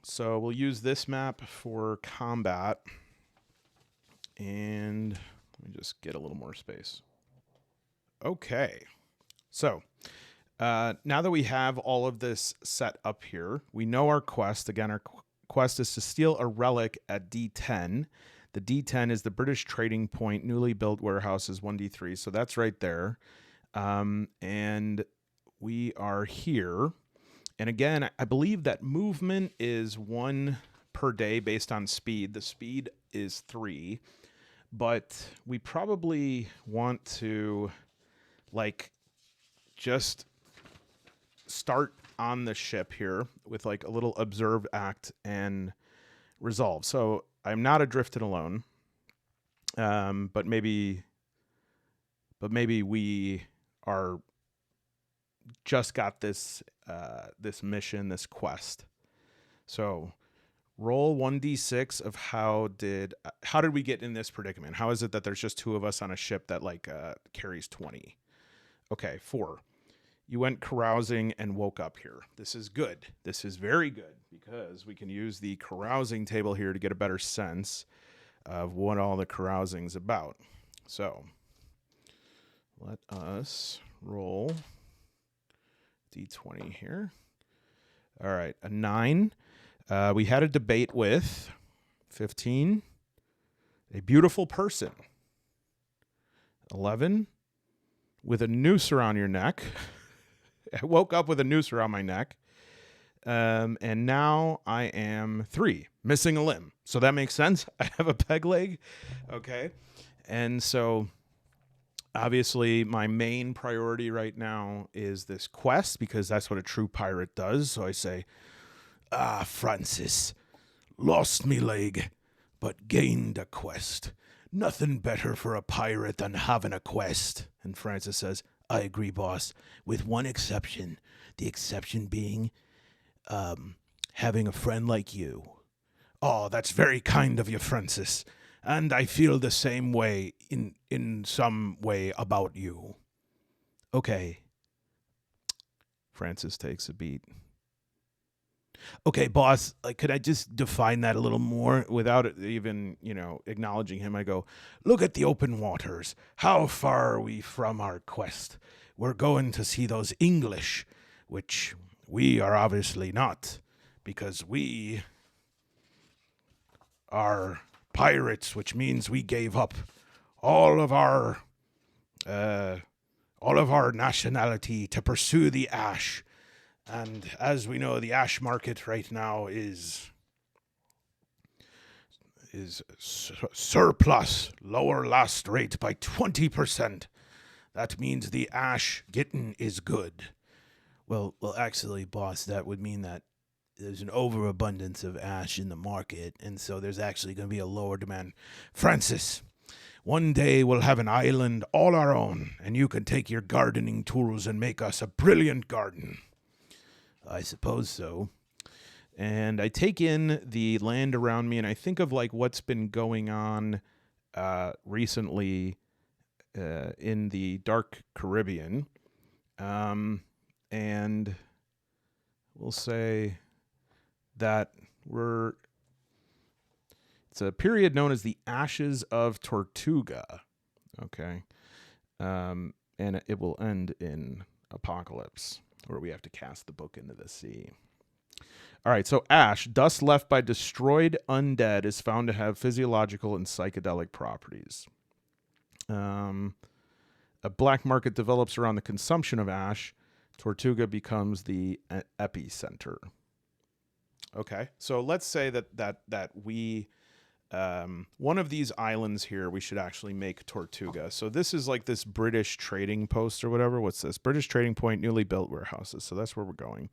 So we'll use this map for combat, and let me just get a little more space. Okay, so now that we have all of this set up here, we know our quest. Again, our quest is to steal a relic at D10. The D10 is the British Trading Point newly built warehouses 1D3, so that's right there. And we are here. And again, I believe that movement is 1 per day based on speed. The speed is 3, but we probably want to, like, just start on the ship here with like a little observe, act, and resolve. So I'm not adrifted alone, but maybe we are just got this this mission, this quest. So roll 1d6 of how did we get in this predicament? How is it that there's just 2 of us on a ship that like carries 20? Okay, 4. You went carousing and woke up here. This is good. This is very good because we can use the carousing table here to get a better sense of what all the carousing's about. So let us roll D20 here. All right, a 9. We had a debate with 15. A beautiful person. 11. With a noose around your neck. I woke up with a noose around my neck. And now I am 3, missing a limb. So that makes sense. I have a peg leg. Okay. And so obviously, my main priority right now is this quest because that's what a true pirate does. So I say, Francis, lost me leg, but gained a quest. Nothing better for a pirate than having a quest. And Francis says, I agree, boss, with one exception. The exception being having a friend like you. Oh, that's very kind of you, Francis. And I feel the same way in some way about you. Okay. Francis takes a beat. Okay, boss, like, could I just define that a little more without even, acknowledging him? I go, look at the open waters. How far are we from our quest? We're going to see those English, which we are obviously not, because we are pirates, which means we gave up all of our nationality to pursue the ash. And as we know, the ash market right now is is surplus. Lower last rate by 20%. That means the ash getting is good. Well, actually, boss, that would mean that there's an overabundance of ash in the market, and so there's actually going to be a lower demand. Francis, one day we'll have an island all our own, and you can take your gardening tools and make us a brilliant garden. I suppose so. And I take in the land around me, and I think of like what's been going on recently in the dark Caribbean. And we'll say that it's a period known as the Ashes of Tortuga. Okay. And it will end in apocalypse, where we have to cast the book into the sea. All right, so ash, dust left by destroyed undead, is found to have physiological and psychedelic properties. A black market develops around the consumption of ash. Tortuga becomes the epicenter. Okay, so let's say that we one of these islands here we should actually make Tortuga. So this is like this British trading post or whatever. What's this? British trading point, newly built warehouses. So that's where we're going.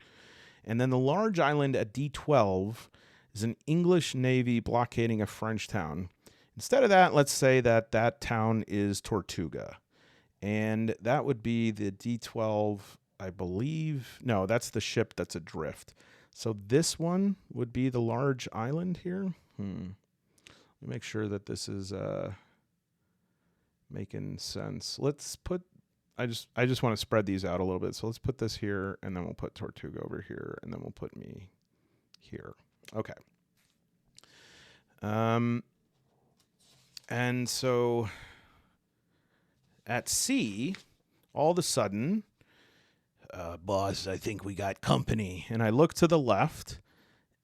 And then the large island at D12 is an English Navy blockading a French town. Instead of that, let's say that town is Tortuga. And that would be the D12, I believe. No, that's the ship that's adrift. So this one would be the large island here. Let me make sure that this is making sense. Let's put... I just want to spread these out a little bit. So let's put this here, and then we'll put Tortuga over here, and then we'll put me here. Okay. And so at sea, all of a sudden, Boss, I think we got company. and I look to the left,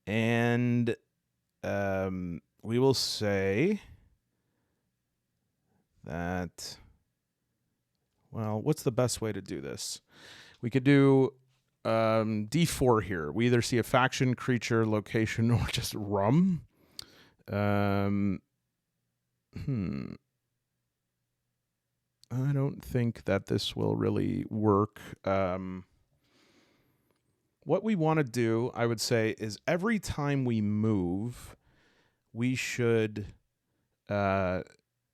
and we will say that... Well, what's the best way to do this? We could do D4 here. We either see a faction, creature, location, or just rum. I don't think that this will really work. What we want to do, I would say, is every time we move, we should...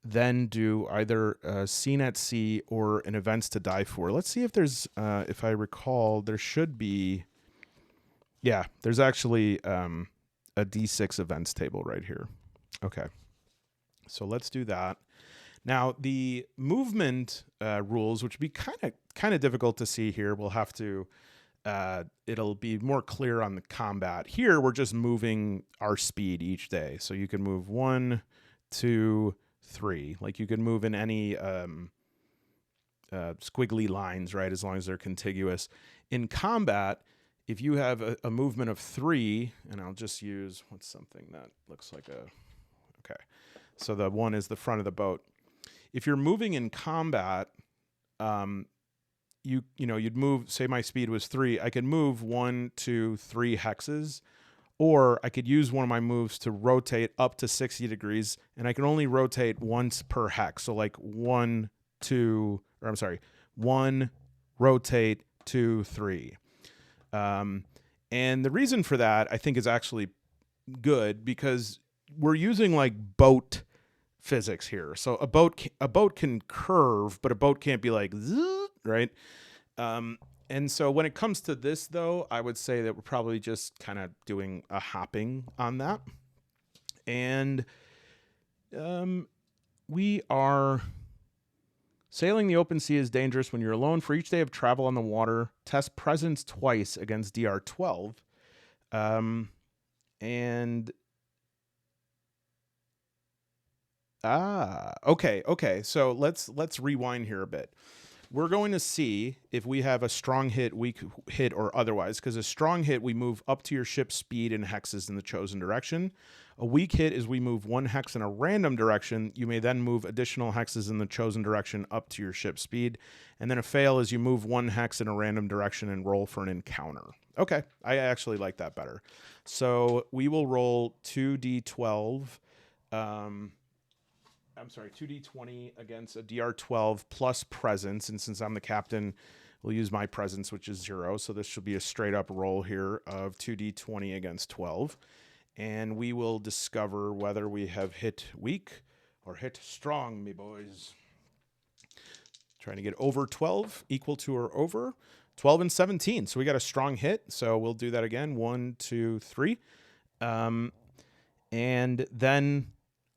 then do either a scene at sea or an events to die for. Let's see if there's, if I recall, there should be, yeah, there's actually a D6 events table right here. Okay, so let's do that. Now, the movement rules, which would be kind of difficult to see here, we'll have to, it'll be more clear on the combat. Here, we're just moving our speed each day. So you can move 1, 2, 3. Like you can move in any squiggly lines, right? As long as they're contiguous. In combat, if you have a movement of 3, and I'll just use what's something that looks like a... Okay, so the 1 is the front of the boat. If you're moving in combat, you'd move. Say my speed was 3. I could move 1, 2, 3 hexes. Or I could use one of my moves to rotate up to 60 degrees, and I can only rotate once per hex. So like 1, rotate, 2, 3. And the reason for that, I think, is actually good because we're using like boat physics here. So a boat can curve, but a boat can't be like, zzz, right? And so when it comes to this, though, I would say that we're probably just kind of doing a hopping on that. And we are sailing the open sea is dangerous when you're alone. For each day of travel on the water, test presence twice against DR12. Okay. So let's rewind here a bit. We're going to see if we have a strong hit, weak hit, or otherwise. Because a strong hit, we move up to your ship's speed in hexes in the chosen direction. A weak hit is we move 1 hex in a random direction. You may then move additional hexes in the chosen direction up to your ship's speed. And then a fail is you move 1 hex in a random direction and roll for an encounter. Okay, I actually like that better. So we will roll 2d12 I'm sorry, 2d20 against a DR12 plus presence. And since I'm the captain, we'll use my presence, which is 0. So this should be a straight up roll here of 2d20 against 12. And we will discover whether we have hit weak or hit strong, me boys. Trying to get over 12, equal to or over 12 and 17. So we got a strong hit. So we'll do that again. 1, 2, 3. And then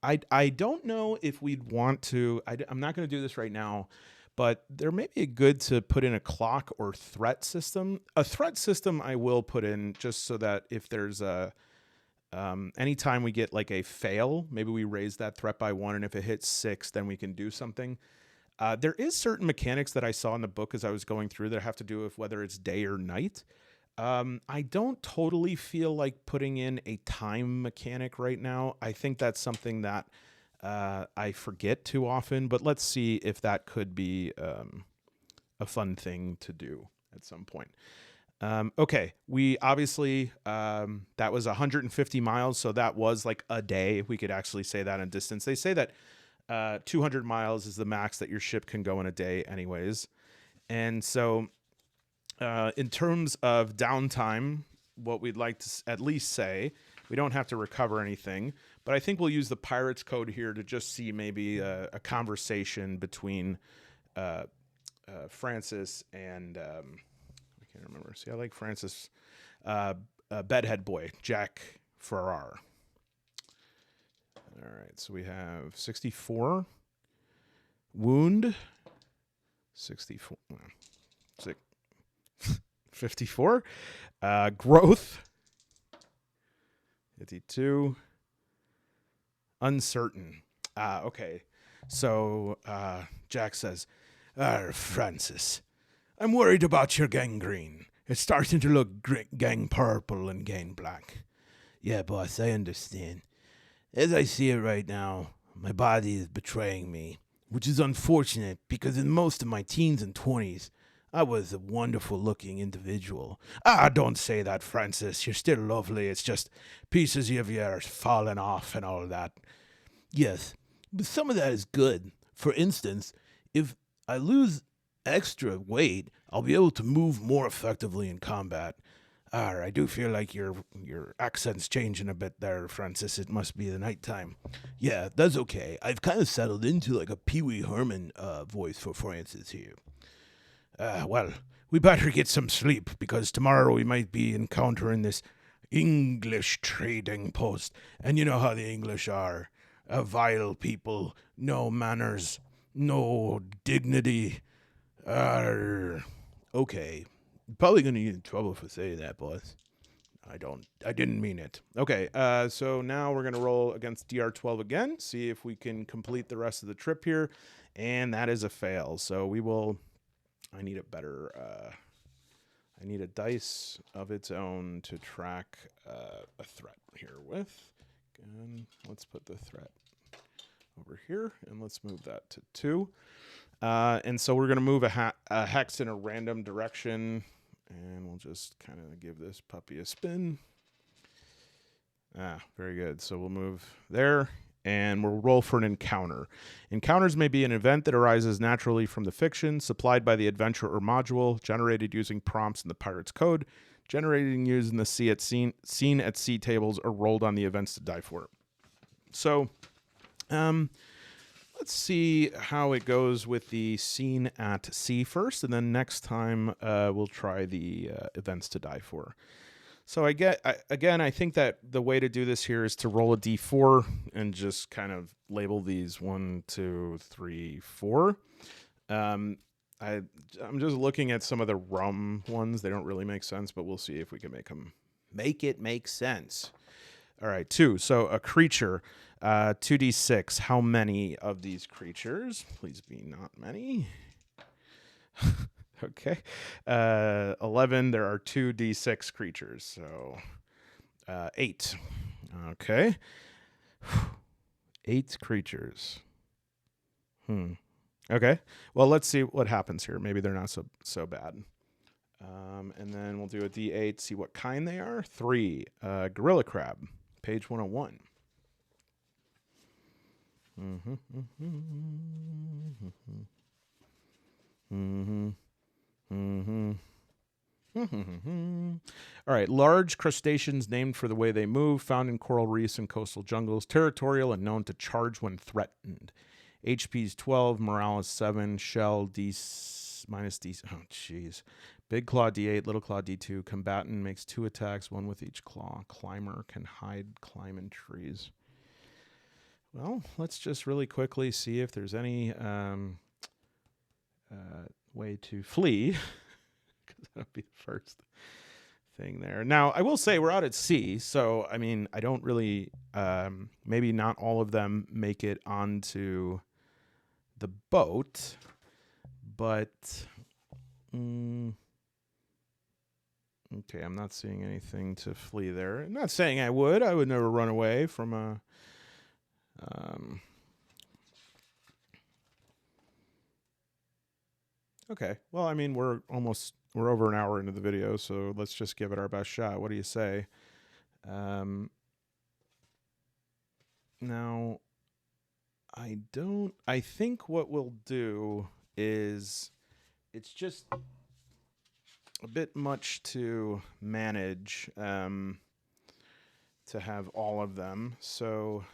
I don't know if we'd want to, I'm not going to do this right now, but there may be a good to put in a clock or threat system. A threat system I will put in just so that if there's a, anytime we get like a fail, maybe we raise that threat by 1. And if it hits 6, then we can do something. There is certain mechanics that I saw in the book as I was going through that have to do with whether it's day or night. I don't totally feel like putting in a time mechanic right now. I think that's something that I forget too often, but let's see if that could be a fun thing to do at some point. Okay, we obviously, that was 150 miles, so that was like a day. We could actually say that in distance. They say that 200 miles is the max that your ship can go in a day anyways. And so in terms of downtime, what we'd like to at least say, we don't have to recover anything, but I think we'll use the Pirates code here to just see maybe a conversation between Francis and, I can't remember. See, I like Francis, Bedhead Boy, Jack Farrar. All right, so we have 64, wound, 64, 54, growth, 52, uncertain. Okay, so Jack says, Francis, I'm worried about your gangrene. It's starting to look gang purple and gang black. Yeah, boss, I understand. As I see it right now, my body is betraying me, which is unfortunate because in most of my teens and 20s, I was a wonderful-looking individual. Don't say that, Francis. You're still lovely. It's just pieces of you are falling off and all that. Yes, but some of that is good. For instance, if I lose extra weight, I'll be able to move more effectively in combat. I do feel like your accent's changing a bit there, Francis. It must be the nighttime. Yeah, that's okay. I've kind of settled into like a Pee Wee Herman voice for Francis here. Well, we better get some sleep because tomorrow we might be encountering this English trading post. And you know how the English are. A vile people, no manners, no dignity. Okay. Probably going to get in trouble for saying that, boss. I didn't mean it. Okay, so now we're going to roll against DR12 again, see if we can complete the rest of the trip here. And that is a fail. So we will, I need a better, I need a dice of its own to track a threat here with. And let's put the threat over here, and let's move that to 2. And so we're going to move a hex in a random direction. And we'll just kind of give this puppy a spin. Very good. So we'll move there, and we'll roll for an encounter. Encounters may be an event that arises naturally from the fiction, supplied by the adventure or module, generated using prompts in the Pirate's Code, generated using the scene at sea tables, or rolled on the events to die for. So, let's see how it goes with the scene at sea first, and then next time we'll try the events to die for. So I think that the way to do this here is to roll a d4 and just kind of label these 1, 2, 3, 4. I'm just looking at some of the rum ones. They don't really make sense, but we'll see if we can make it make sense. All right, 2. So a creature, 2d6. How many of these creatures? Please be not many. Okay. 11. There are 2d6 creatures. So 8. Okay. 8 creatures. Okay. Well, let's see what happens here. Maybe they're not so bad. And then we'll do a d8, see what kind they are. 3. Gorilla crab. Page 101. Mm-hmm. Mm-hmm. Mm-hmm. All right. Large crustaceans named for the way they move, found in coral reefs and coastal jungles, territorial and known to charge when threatened. HP is 12, morale is 7, shell D minus D. Oh, jeez. Big claw D8, little claw D2. Combatant makes 2 attacks, 1 with each claw. Climber can hide, climb in trees. Well, let's just really quickly see if there's any way to flee. Because that'll be the first thing there. Now, I will say we're out at sea, so I mean, I don't really. Maybe not all of them make it onto the boat, but okay, I'm not seeing anything to flee there. I'm not saying I would. I would never run away from a. Okay. Well, I mean, we're over an hour into the video, so let's just give it our best shot. What do you say? Now, I think what we'll do is it's just a bit much to manage to have all of them. So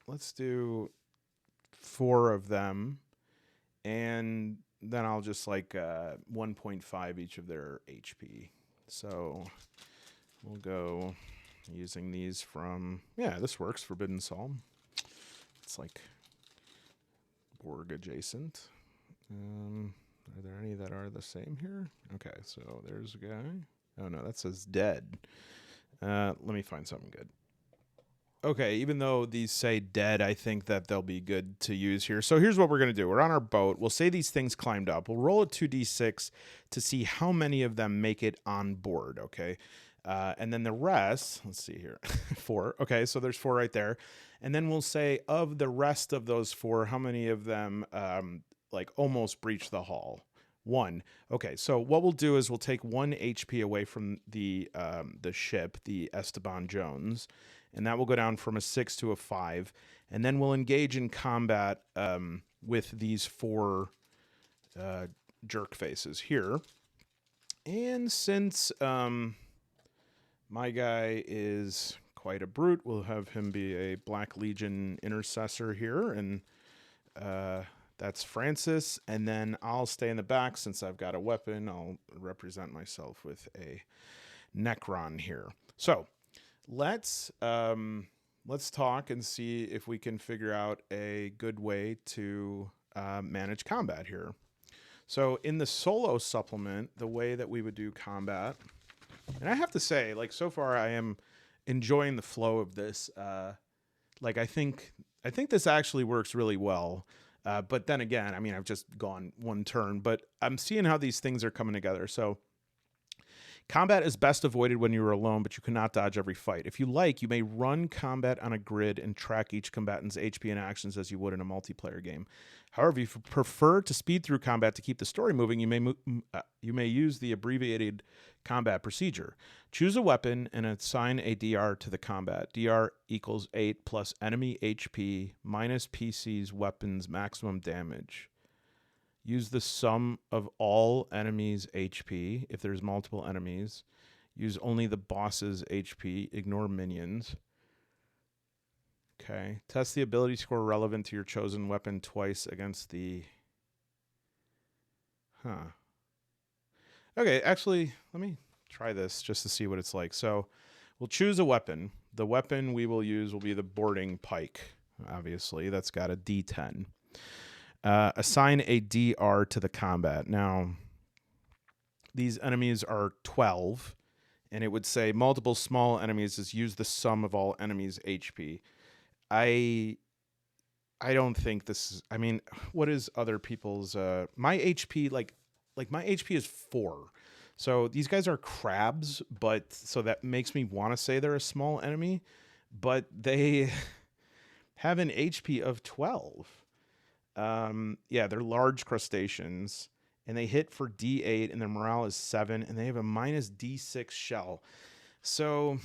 let's do 4 of them, and then I'll just like 1.5 each of their HP. So we'll go using these from, yeah, this works, Forbidden Psalm. It's like Borg adjacent. Are there any that are the same here? Okay, so there's a guy. Oh no, that says dead. Let me find something good. Okay, even though these say dead, I think that they'll be good to use here. So here's what we're going to do. We're on our boat. We'll say these things climbed up. We'll roll a 2d6 to see how many of them make it on board, okay? And then the rest, let's see here, 4. Okay, so there's 4 right there. And then we'll say of the rest of those 4, how many of them like almost breach the hull? 1. Okay, so what we'll do is we'll take 1 HP away from the ship, the Esteban Jones, and that will go down from a 6 to a 5. And then we'll engage in combat with these 4 jerk faces here. And since my guy is quite a brute, we'll have him be a Black Legion intercessor here. And that's Francis. And then I'll stay in the back since I've got a weapon. I'll represent myself with a Necron here. So let's talk and see if we can figure out a good way to manage combat here. So in the solo supplement, the way that we would do combat, and I have to say, like, so far I am enjoying the flow of this. Like, I think this actually works really well. But then again, I mean, I've just gone 1 turn, but I'm seeing how these things are coming together. So combat is best avoided when you are alone, but you cannot dodge every fight. If you like, you may run combat on a grid and track each combatant's HP and actions as you would in a multiplayer game. However, if you prefer to speed through combat to keep the story moving, you may use the abbreviated combat procedure. Choose a weapon and assign a DR to the combat. DR equals 8 plus enemy HP minus PC's weapon's maximum damage. Use the sum of all enemies' HP if there's multiple enemies. Use only the boss's HP. Ignore minions. Okay. Test the ability score relevant to your chosen weapon twice against the... Okay, actually, let me try this just to see what it's like. So we'll choose a weapon. The weapon we will use will be the boarding pike, obviously. That's got a D10. Assign a DR to the combat. Now, these enemies are 12, and it would say multiple small enemies is use the sum of all enemies' HP. I don't think this is, I mean, what is other people's, my HP, like my HP is 4. So these guys are crabs, but so that makes me want to say they're a small enemy, but they have an HP of 12. Yeah, they're large crustaceans, and they hit for D8, and their morale is 7, and they have a minus D6 shell. So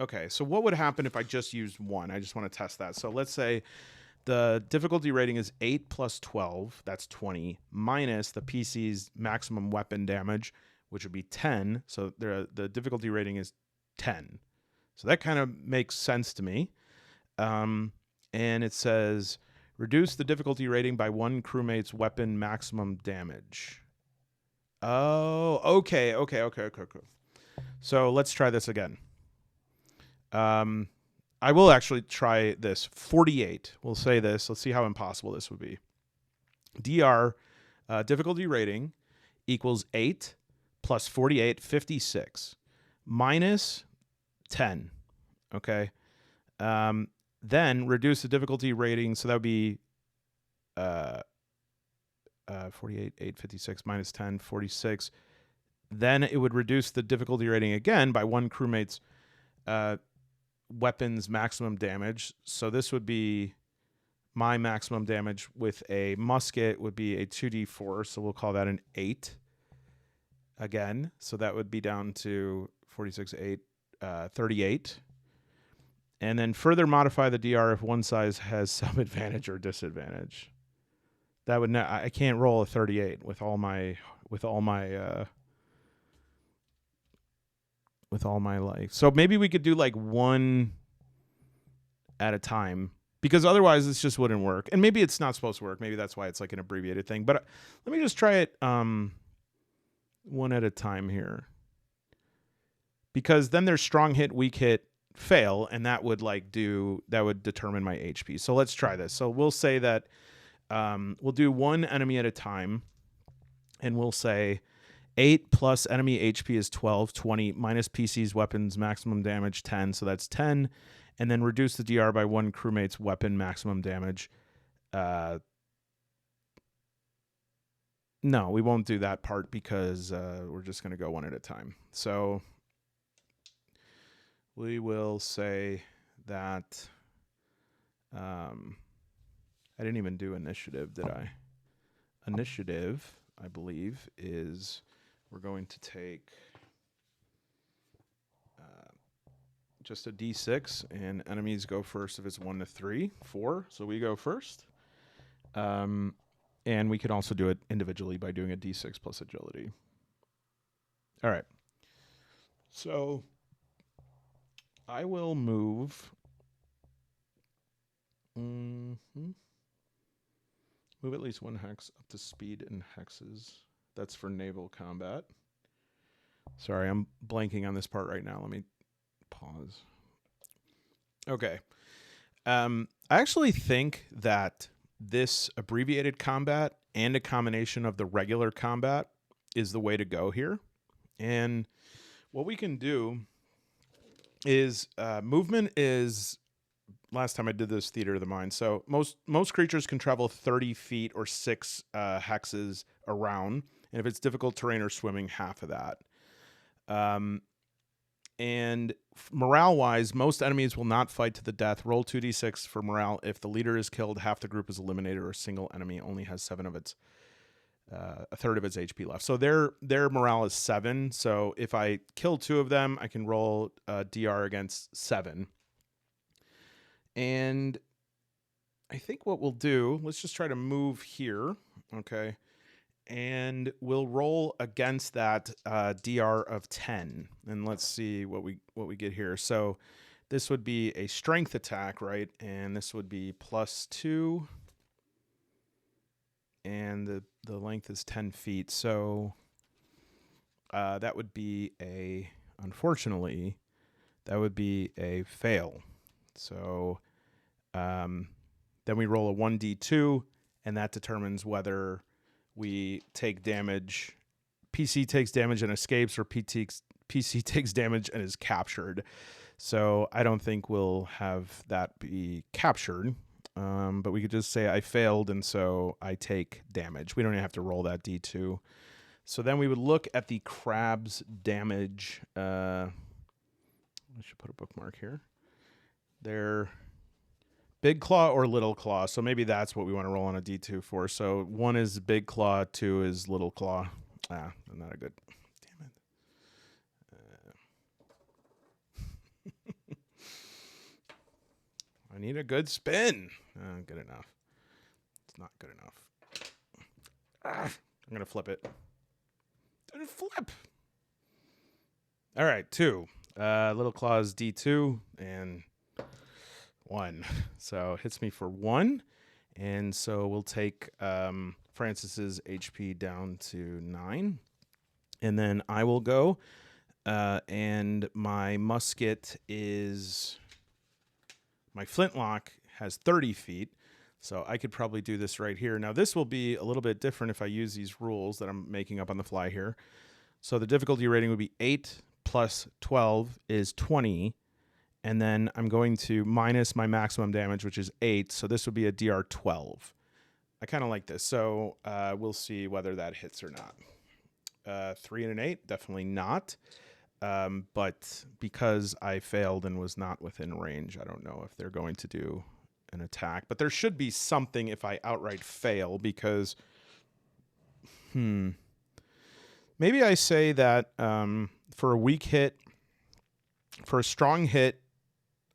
Okay, so what would happen if I just used 1? I just want to test that. So let's say the difficulty rating is 8 plus 12, that's 20, minus the PC's maximum weapon damage, which would be 10. So the difficulty rating is 10. So that kind of makes sense to me. And it says reduce the difficulty rating by 1 crewmate's weapon maximum damage. Oh, okay. So let's try this again. I will actually try this. 48. We'll say this. Let's see how impossible this would be. DR difficulty rating equals 8 plus 48, 56, minus 10. Okay. Then reduce the difficulty rating. So that would be 48, 8, 56, minus 10, 46. Then it would reduce the difficulty rating again by 1 crewmate's weapons maximum damage. So this would be my maximum damage with a musket would be a 2d4. So we'll call that an 8 again. So that would be down to 46, 8, 38. And then further modify the DR if one size has some advantage or disadvantage. That would not, I can't roll a 38 with all my life. So maybe we could do like 1 at a time, because otherwise this just wouldn't work. And maybe it's not supposed to work. Maybe that's why it's like an abbreviated thing. But let me just try it 1 at a time here. Because then there's strong hit, weak hit, fail, and that would determine my HP. So let's try this. So we'll say that we'll do 1 enemy at a time, and we'll say 8 plus enemy HP is 12, 20, minus PC's weapons maximum damage 10, so that's 10, and then reduce the DR by 1 crewmate's weapon maximum damage. No, we won't do that part because we're just going to go 1 at a time. So we will say that I didn't even do initiative, did I? Initiative, I believe, is we're going to take just a d6, and enemies go first if it's 1 to 3, 4. So we go first. And we can also do it individually by doing a d6 plus agility. All right. So I will move. Move at least 1 hex up to speed in hexes. That's for naval combat. Sorry, I'm blanking on this part right now. Let me pause. Okay. I actually think that this abbreviated combat and a combination of the regular combat is the way to go here. And what we can do is movement is, last time I did this, theater of the mind. So most creatures can travel 30 feet or 6 hexes around. And if it's difficult terrain or swimming, half of that. And morale-wise, most enemies will not fight to the death. Roll 2d6 for morale. If the leader is killed, half the group is eliminated, or a single enemy only has 7 of its, a third of its HP left. So their morale is 7. So if I kill 2 of them, I can roll DR against 7. And I think what we'll do, let's just try to move here, okay? And we'll roll against that DR of 10. And let's see what we get here. So this would be a strength attack, right? And this would be +2. And the length is 10 feet. So that would be unfortunately, that would be a fail. So then we roll a 1d2, and that determines whether we take damage, PC takes damage and escapes, or PC takes damage and is captured. So I don't think we'll have that be captured, but we could just say I failed, and so I take damage. We don't even have to roll that D2. So then we would look at the crab's damage. I should put a bookmark here. They're big claw or little claw. So maybe that's what we want to roll on a D2 for. So 1 is big claw, 2 is little claw. Not a good. Damn it. I need a good spin. Good enough. It's not good enough. I'm going to flip it. Didn't flip. All right, 2. Little Claws D2 and 1. So it hits me for 1. And so we'll take Francis's HP down to 9. And then I will go. And my musket is... My flintlock has 30 feet. So I could probably do this right here. Now, this will be a little bit different if I use these rules that I'm making up on the fly here. So the difficulty rating would be 8 plus 12 is 20. And then I'm going to minus my maximum damage, which is 8. So this would be a DR 12. I kind of like this. So we'll see whether that hits or not. 3 and an 8, definitely not. But because I failed and was not within range, I don't know if they're going to do an attack. But there should be something if I outright fail, because maybe I say that for a weak hit, for a strong hit,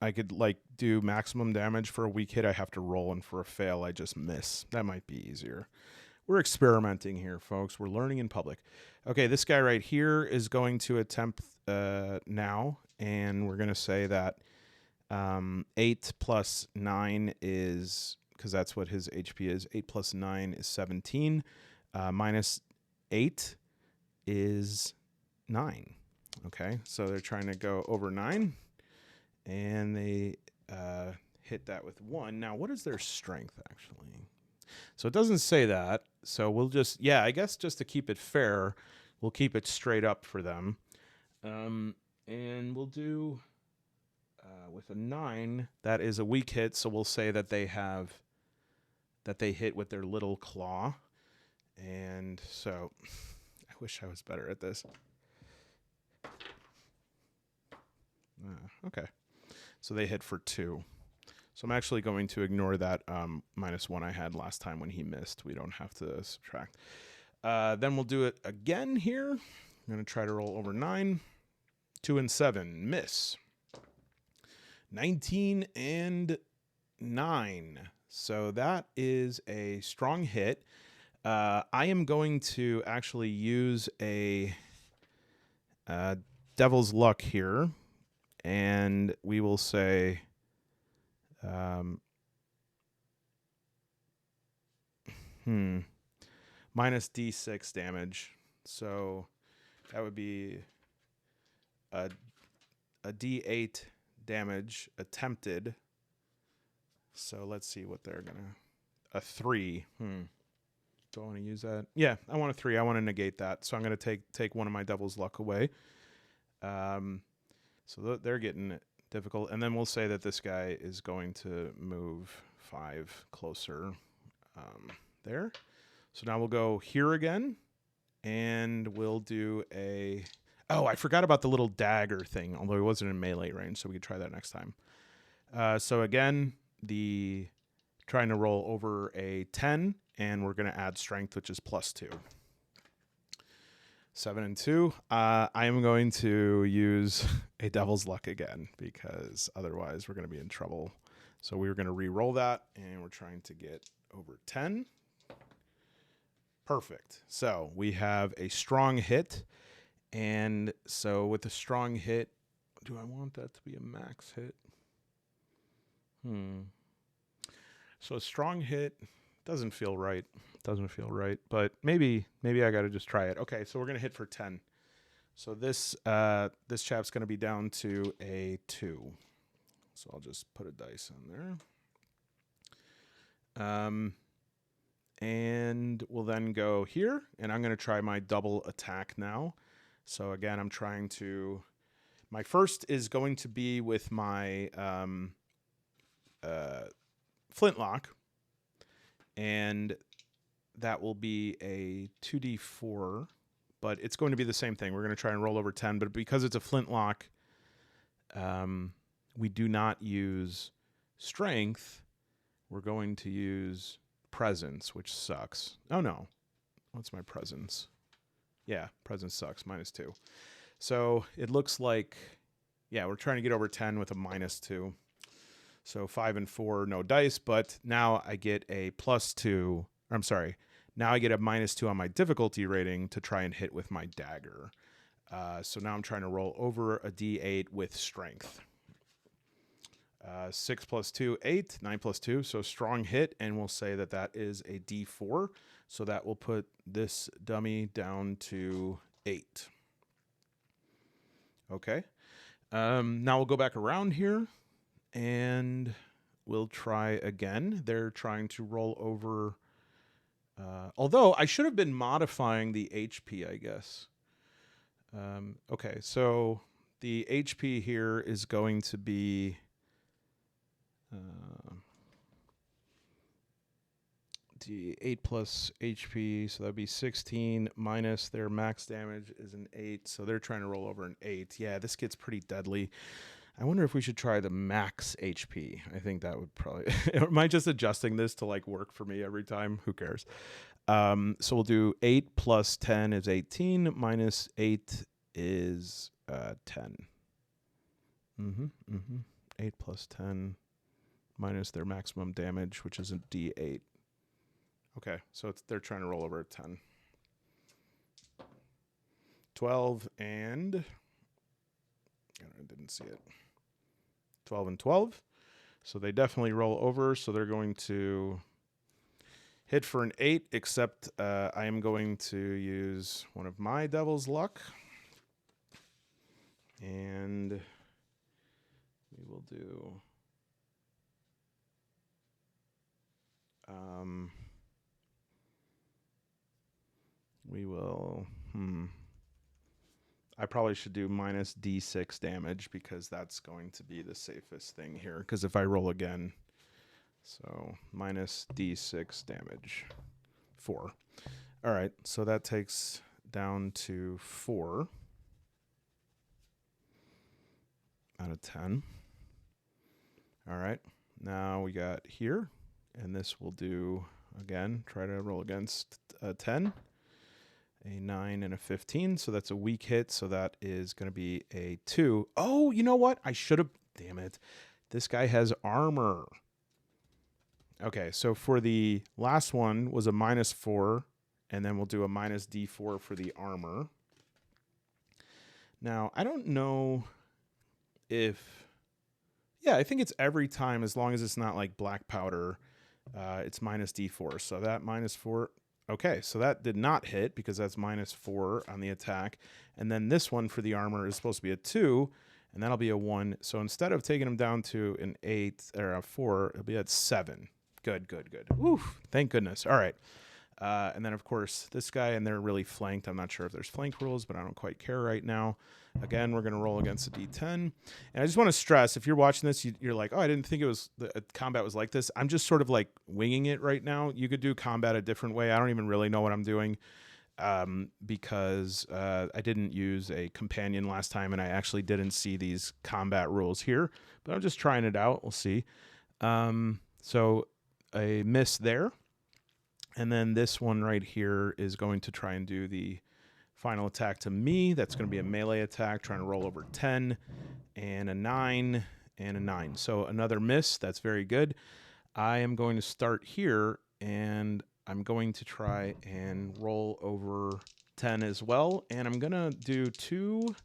I could like do maximum damage. For a weak hit, I have to roll, and for a fail, I just miss. That might be easier. We're experimenting here, folks. We're learning in public. Okay, this guy right here is going to attempt now, and we're going to say that 8 plus 9 is, because that's what his HP is, 8 plus 9 is 17. Minus 8 is 9. Okay, so they're trying to go over 9, and they hit that with 1. Now, what is their strength, actually? So it doesn't say that. So we'll just, yeah, I guess just to keep it fair, we'll keep it straight up for them. And we'll do with a 9, that is a weak hit. So we'll say that they hit with their little claw. And so I wish I was better at this. Okay. So they hit for 2. So I'm actually going to ignore that -1 I had last time when he missed. We don't have to subtract. Then we'll do it again here. I'm going to try to roll over 9. 2 and 7. Miss. 19 and 9. So that is a strong hit. I am going to actually use a Devil's Luck here. And we will say... minus D6 damage. So that would be a D8 damage attempted. So let's see what they're gonna... A 3. Do I want to use that? Yeah, I want a 3. I want to negate that. So I'm going to take one of my Devil's Luck away. So they're getting it difficult. And then we'll say that this guy is going to move 5 closer there. So now we'll go here again, and we'll do a... Oh, I forgot about the little dagger thing, although he wasn't in melee range, so we could try that next time. So again, trying to roll over a 10, and we're going to add strength, which is +2. 7 and 2. I am going to use a Devil's Luck again, because otherwise we're going to be in trouble. So we're going to re-roll that, and we're trying to get over 10. Perfect. So we have a strong hit. And so with a strong hit, do I want that to be a max hit? So a strong hit doesn't feel right. Doesn't feel right. But maybe I got to just try it. Okay, so we're going to hit for 10. So this chap's going to be down to a 2. So I'll just put a dice on there. And we'll then go here, and I'm going to try my double attack now. So again, I'm trying to... My first is going to be with my flintlock, and that will be a 2d4, but it's going to be the same thing. We're going to try and roll over 10, but because it's a flintlock, we do not use strength. We're going to use presence, which sucks. Oh no, what's my presence? Yeah, presence sucks, -2. So it looks like, yeah, we're trying to get over 10 with a -2. So 5 and 4, no dice, but now I get a +2. I'm sorry. Now I get a -2 on my difficulty rating to try and hit with my dagger. So now I'm trying to roll over a D8 with strength. 6 + 2, 8. 9 + 2, so strong hit, and we'll say that that is a D4. So that will put this dummy down to 8. Okay. Now we'll go back around here, and we'll try again. They're trying to roll over. Although I should have been modifying the HP, I guess. Okay, so the HP here is going to be D8 plus HP, so that'd be 16 minus their max damage is an 8, so they're trying to roll over an 8. Yeah, this gets pretty deadly. I wonder if we should try the max HP. I think that would probably... Am I just adjusting this to like work for me every time? Who cares? So we'll do 8 plus 10 is 18, minus 8 is 10. 8 plus 10 minus their maximum damage, which is a D8. Okay, so they're trying to roll over a 10. 12 and... I didn't see it. 12 and 12. So they definitely roll over, so they're going to hit for an 8, except I am going to use one of my Devil's Luck. And we will do... we will... I probably should do minus D6 damage because that's going to be the safest thing here. Because if I roll again, so minus D6 damage, 4. All right, so that takes down to 4 out of 10. All right, now we got here, and this will do, again, try to roll against a 10. A 9 and a 15, so that's a weak hit, so that is going to be a 2. Oh, you know what? I should have... Damn it. This guy has armor. Okay, so for the last one was a -4, and then we'll do a minus D4 for the armor. Now, I don't know if... Yeah, I think it's every time, as long as it's not like black powder, it's minus D4. So that -4... Okay, so that did not hit because that's -4 on the attack. And then this one for the armor is supposed to be a 2, and that'll be a 1. So instead of taking him down to an 8 or a 4, it'll be at 7. Good, good, good. Oof, thank goodness. All right. And then, of course, this guy, and they're really flanked. I'm not sure if there's flank rules, but I don't quite care right now. Again, we're going to roll against a D10. And I just want to stress, if you're watching this, you're like, oh, I didn't think it was combat was like this. I'm just sort of like winging it right now. You could do combat a different way. I don't even really know what I'm doing because I didn't use a companion last time, and I actually didn't see these combat rules here. But I'm just trying it out. We'll see. So a miss there. And then this one right here is going to try and do the final attack to me. That's going to be a melee attack, trying to roll over 10 and a 9 and a 9. So another miss. That's very good. I am going to start here, and I'm going to try and roll over 10 as well. And I'm going to do two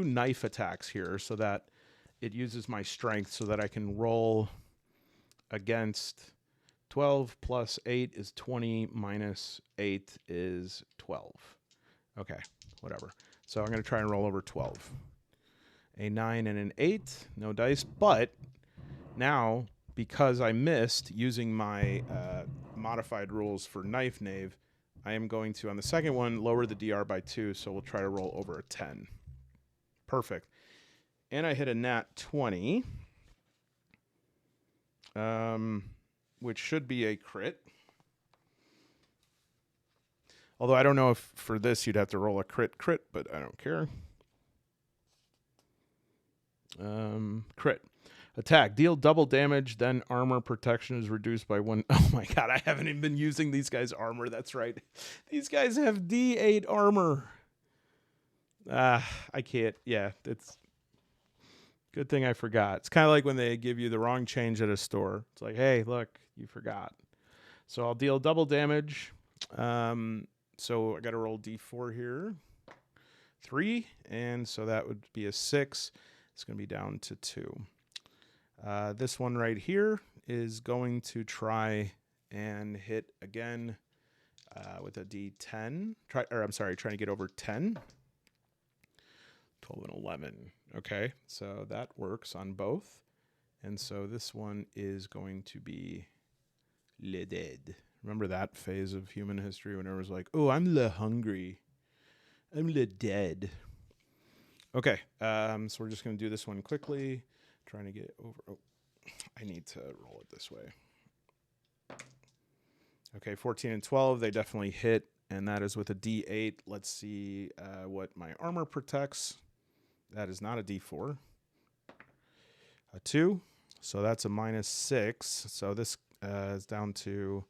knife attacks here so that it uses my strength so that I can roll against 12 plus 8 is 20 minus 8 is 12. Okay, whatever. So I'm going to try and roll over 12. A 9 and an 8, no dice. But now, because I missed using my modified rules for Knife Knave, I am going to, on the second one, lower the DR by 2, so we'll try to roll over a 10. Perfect. And I hit a nat 20. Which should be a crit. Although I don't know if for this you'd have to roll a crit, but I don't care. Crit. Attack. Deal double damage, then armor protection is reduced by 1. Oh my god, I haven't even been using these guys' armor. That's right. These guys have D8 armor. I can't. Yeah, it's... Good thing I forgot. It's kind of like when they give you the wrong change at a store. It's like, hey, look, you forgot. So I'll deal double damage. So I got to roll d4 here. 3, and so that would be a 6. It's going to be down to 2. This one right here is going to try and hit again with a d10. Trying to get over 10. 12 and 11. Okay, so that works on both. And so this one is going to be le dead. Remember that phase of human history when it was like, oh, I'm le hungry. I'm le dead. Okay, so we're just going to do this one quickly. Trying to get over. Oh, I need to roll it this way. Okay, 14 and 12, they definitely hit. And that is with a d8. Let's see what my armor protects. That is not a d4. A 2. So that's a -6. So this is down to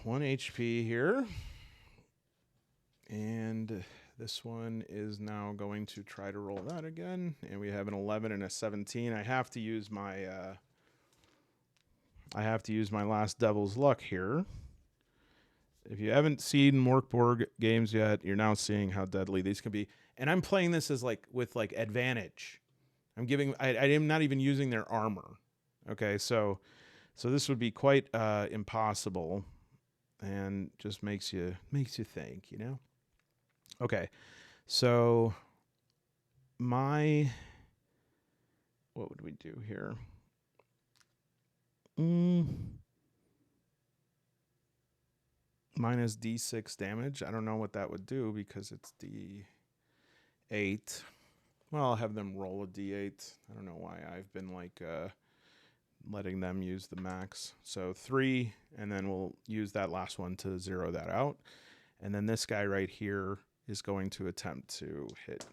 1 HP here. And this one is now going to try to roll that again. And we have an 11 and a 17. I have to use my last devil's luck here. If you haven't seen Pirate Borg games yet, you're now seeing how deadly these can be. And I'm playing this as with advantage. I am not even using their armor. Okay, so this would be quite impossible, and just makes you think, you know. Okay, so what would we do here? Minus d6 damage. I don't know what that would do because it's d8. Well, I'll have them roll a d8. I don't know why I've been letting them use the max. So 3, and then we'll use that last one to zero that out. And then this guy right here is going to attempt to hit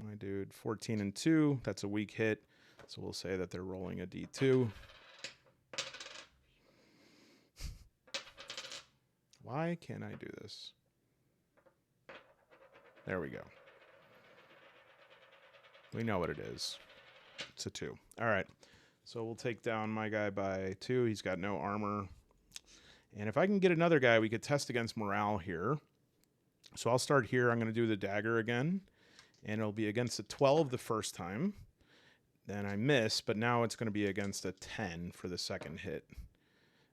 my dude. 14 and 2. That's a weak hit. So we'll say that they're rolling a d2. Why can't I do this? There we go. We know what it is. It's a 2. All right. So we'll take down my guy by 2. He's got no armor. And if I can get another guy, we could test against morale here. So I'll start here. I'm going to do the dagger again. And it'll be against a 12 the first time. Then I miss, but now it's going to be against a 10 for the second hit.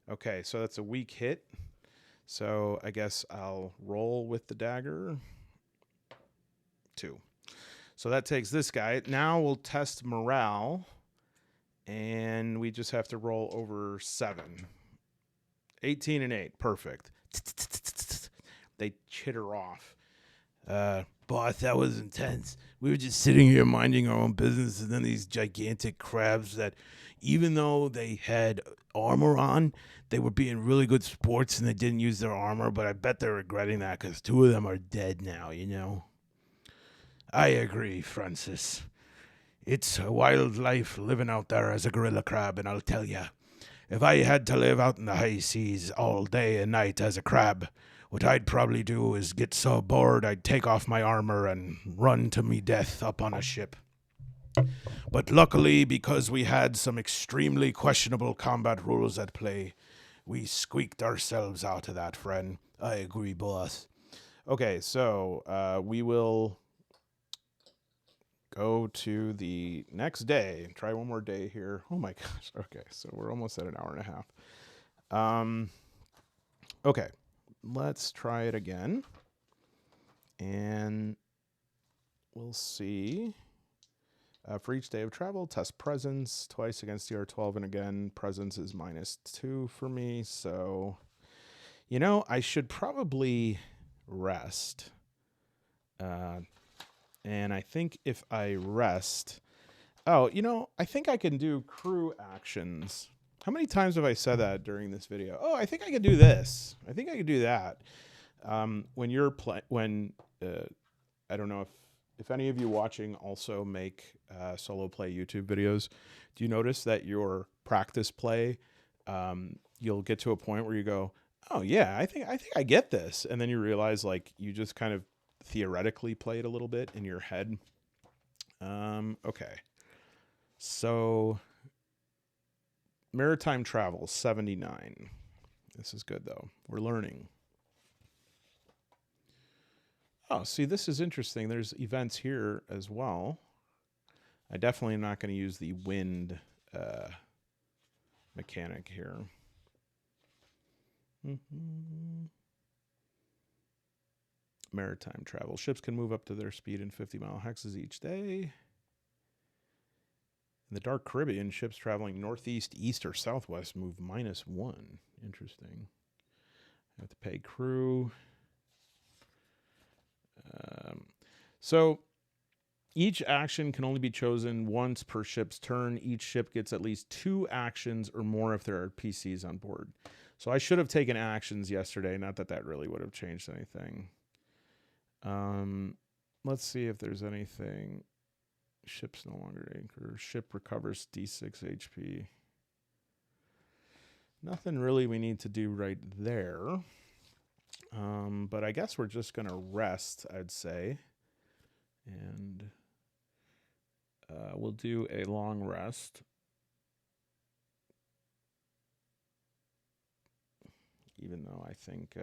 Okay, so that's a weak hit. So I guess I'll roll with the dagger. 2. So that takes this guy. Now we'll test morale. And we just have to roll over 7. 18 and 8. Perfect. They chitter off. Boss, that was intense. We were just sitting here minding our own business, and then these gigantic crabs that, even though they had armor on, they were being really good sports and they didn't use their armor, but I bet they're regretting that because 2 of them are dead now, you know? I agree, Francis. It's a wild life living out there as a gorilla crab, and I'll tell you, if I had to live out in the high seas all day and night as a crab, what I'd probably do is get so bored I'd take off my armor and run to me death up on a ship. But luckily, because we had some extremely questionable combat rules at play, we squeaked ourselves out of that, friend. I agree, boss. Okay, so we will go to the next day. Try one more day here. Oh my gosh. Okay, so we're almost at an hour and a half. Okay, let's try it again. And we'll see. For each day of travel, test presence twice against DR12, and again, presence is -2 for me. So, you know, I should probably rest. And I think if I rest... Oh, you know, I think I can do crew actions. How many times have I said that during this video? Oh, I think I can do this. I think I can do that. When you're I don't know if any of you watching also make solo play YouTube videos, do you notice that your practice play, you'll get to a point where you go, oh yeah, I think I get this. And then you realize like you just kind of theoretically play it a little bit in your head. Okay. So maritime travel 79. This is good though. We're learning. Oh, see, this is interesting. There's events here as well. I definitely am not going to use the wind mechanic here. Maritime travel. Ships can move up to their speed in 50-mile hexes each day. In the Dark Caribbean, ships traveling northeast, east, or southwest move -1. Interesting. I have to pay crew. So each action can only be chosen once per ship's turn. Each ship gets at least 2 actions or more if there are PCs on board. So I should have taken actions yesterday. Not that that really would have changed anything. Let's see if there's anything. Ship's no longer anchor. Ship recovers D6 HP. Nothing really we need to do right there. But I guess we're just going to rest, I'd say. And we'll do a long rest. Even though I think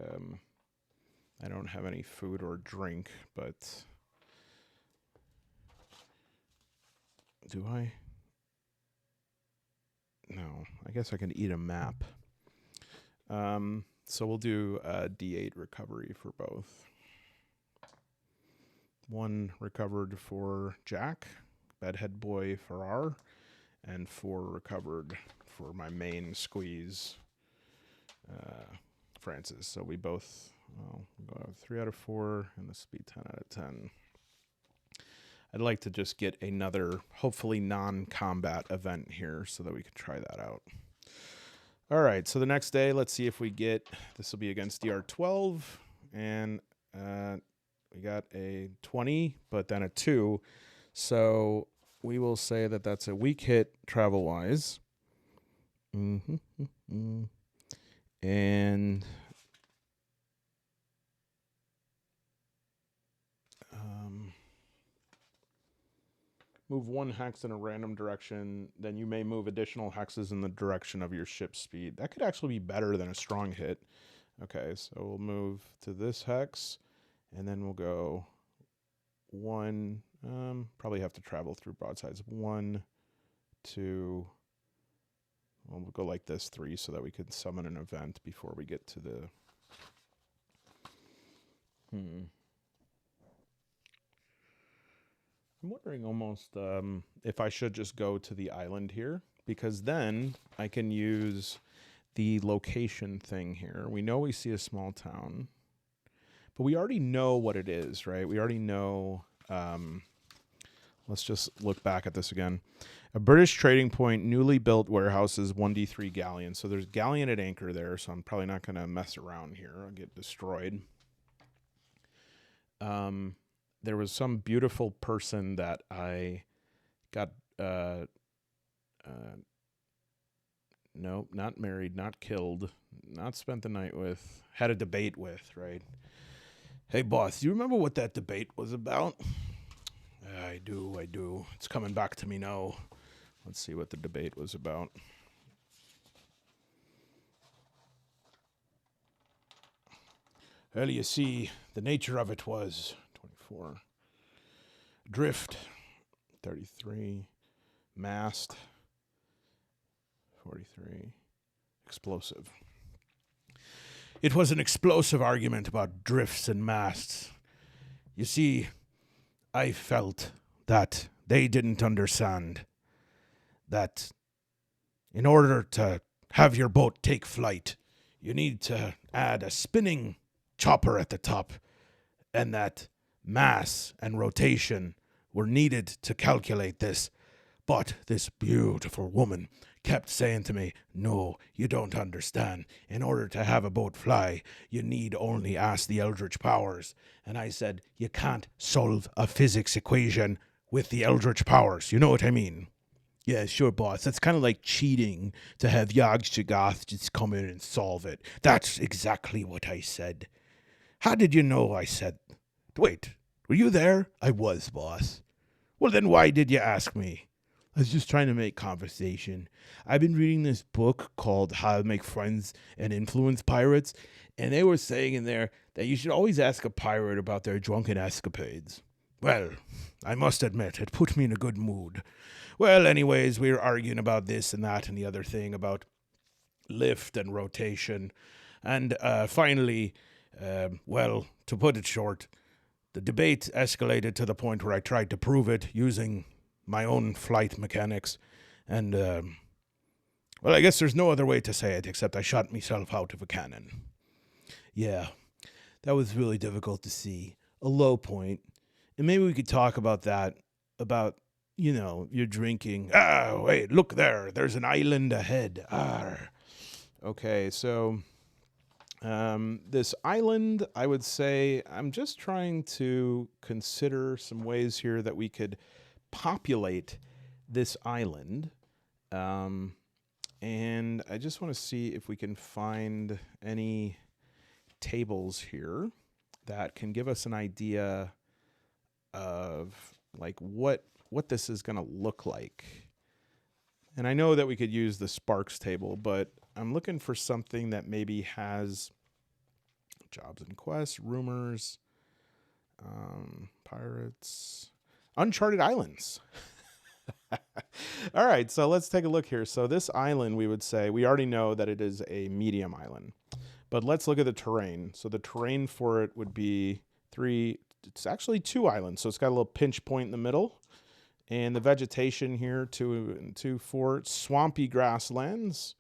I don't have any food or drink, but do I? No, I guess I can eat a map. So we'll do a D8 recovery for both. 1 recovered for Jack, Bedhead Boy Farrar, and 4 recovered for my main squeeze, Francis. So we both go 3 out of 4, and this will be 10 out of 10. I'd like to just get another, hopefully non-combat event here so that we can try that out. All right, so the next day, let's see if we get, this will be against DR12, and we got a 20, but then a 2. So we will say that that's a weak hit travel-wise. And move 1 hex in a random direction, then you may move additional hexes in the direction of your ship's speed. That could actually be better than a strong hit. Okay, so we'll move to this hex, and then we'll go 1, probably have to travel through broadsides. 1, 2, well, we'll go like this, 3, so that we can summon an event before we get to the... I'm wondering almost if I should just go to the island here, because then I can use the location thing here. We know we see a small town, but we already know what it is, right? We already know. Let's just look back at this again. A British trading point, newly built warehouses, 1D3 galleon. So there's galleon at anchor there, so I'm probably not going to mess around here. I'll get destroyed. There was some beautiful person that I got, no, not married, not killed, not spent the night with, had a debate with, right? Hey, boss, do you remember what that debate was about? I do. It's coming back to me now. Let's see what the debate was about. Well, you see, the nature of it was 24. Drift, 33. Mast, 43. Explosive. It was an explosive argument about drifts and masts. You see, I felt that they didn't understand that in order to have your boat take flight, you need to add a spinning chopper at the top, and that mass and rotation were needed to calculate this. But this beautiful woman kept saying to me, no, you don't understand. In order to have a boat fly, you need only ask the Eldritch powers. And I said, you can't solve a physics equation with the Eldritch powers. You know what I mean? Yeah, sure, boss. That's kind of like cheating to have Yogg-Shoggoth just come in and solve it. That's exactly what I said. How did you know I said? Wait, were you there? I was, boss. Well, then why did you ask me? I was just trying to make conversation. I've been reading this book called How to Make Friends and Influence Pirates, and they were saying in there that you should always ask a pirate about their drunken escapades. Well, I must admit, it put me in a good mood. Well, anyways, we were arguing about this and that and the other thing about lift and rotation. And finally, well, to put it short, the debate escalated to the point where I tried to prove it using my own flight mechanics. And, well, I guess there's no other way to say it except I shot myself out of a cannon. Yeah, that was really difficult to see. A low point. And maybe we could talk about that, about, you know, your drinking. Ah, wait, look there. There's an island ahead. Ah. Okay, so this island, I would say, I'm just trying to consider some ways here that we could populate this island. And I just want to see if we can find any tables here that can give us an idea of like what this is going to look like. And I know that we could use the Sparks table, but I'm looking for something that maybe has jobs and quests, rumors, pirates, uncharted islands. All right, so let's take a look here. So this island, we would say, we already know that it is a medium island, but let's look at the terrain. So the terrain for it would be it's actually 2 islands. So it's got a little pinch point in the middle. And the vegetation here, 2 and 2, 4, swampy grasslands.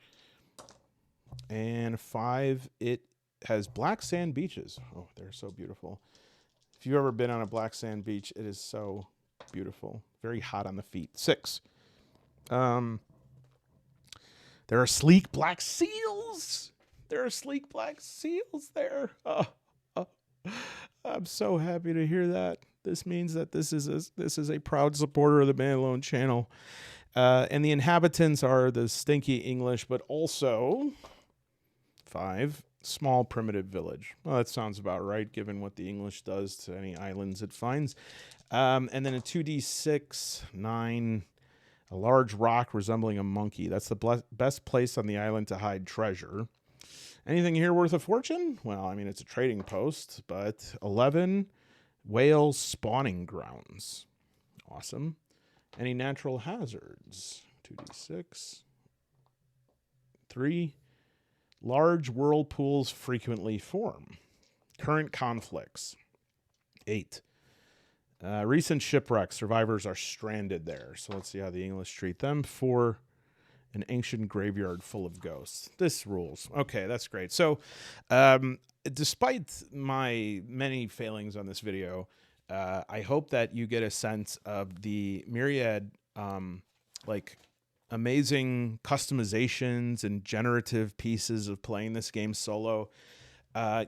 And 5, it has black sand beaches. Oh, they're so beautiful. If you've ever been on a black sand beach, it is so beautiful. Very hot on the feet. 6. There are sleek black seals. There are sleek black seals there. Oh, I'm so happy to hear that. This means that this is a proud supporter of the Man Alone channel. And the inhabitants are the stinky English, but also 5, small primitive village. Well, that sounds about right, given what the English does to any islands it finds. And then a 2d6, 9, a large rock resembling a monkey. That's the best place on the island to hide treasure. Anything here worth a fortune? Well, I mean, it's a trading post, but 11, whale spawning grounds. Awesome. Any natural hazards? 2d6. 3, large whirlpools frequently form. Current conflicts. 8. Recent shipwrecks. Survivors are stranded there. So let's see how the English treat them. 4, an ancient graveyard full of ghosts. This rules. Okay, that's great. So despite my many failings on this video, I hope that you get a sense of the myriad amazing customizations and generative pieces of playing this game solo. I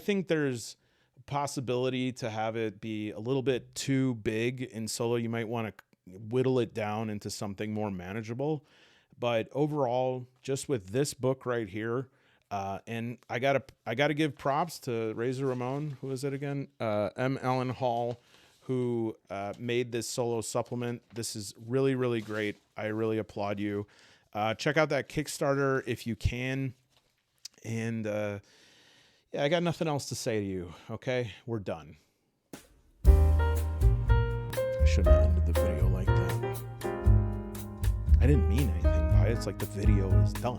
think there's a possibility to have it be a little bit too big in solo. You might want to whittle it down into something more manageable. But overall, just with this book right here, and I gotta give props to Razor Ramon. Who is it again? M. Ellen Hall, who made this solo supplement. This is really, really great. I really applaud you. Check out that Kickstarter if you can. And yeah, I got nothing else to say to you. Okay, we're done. I shouldn't have ended the video like that. I didn't mean anything by it. It's like the video is done.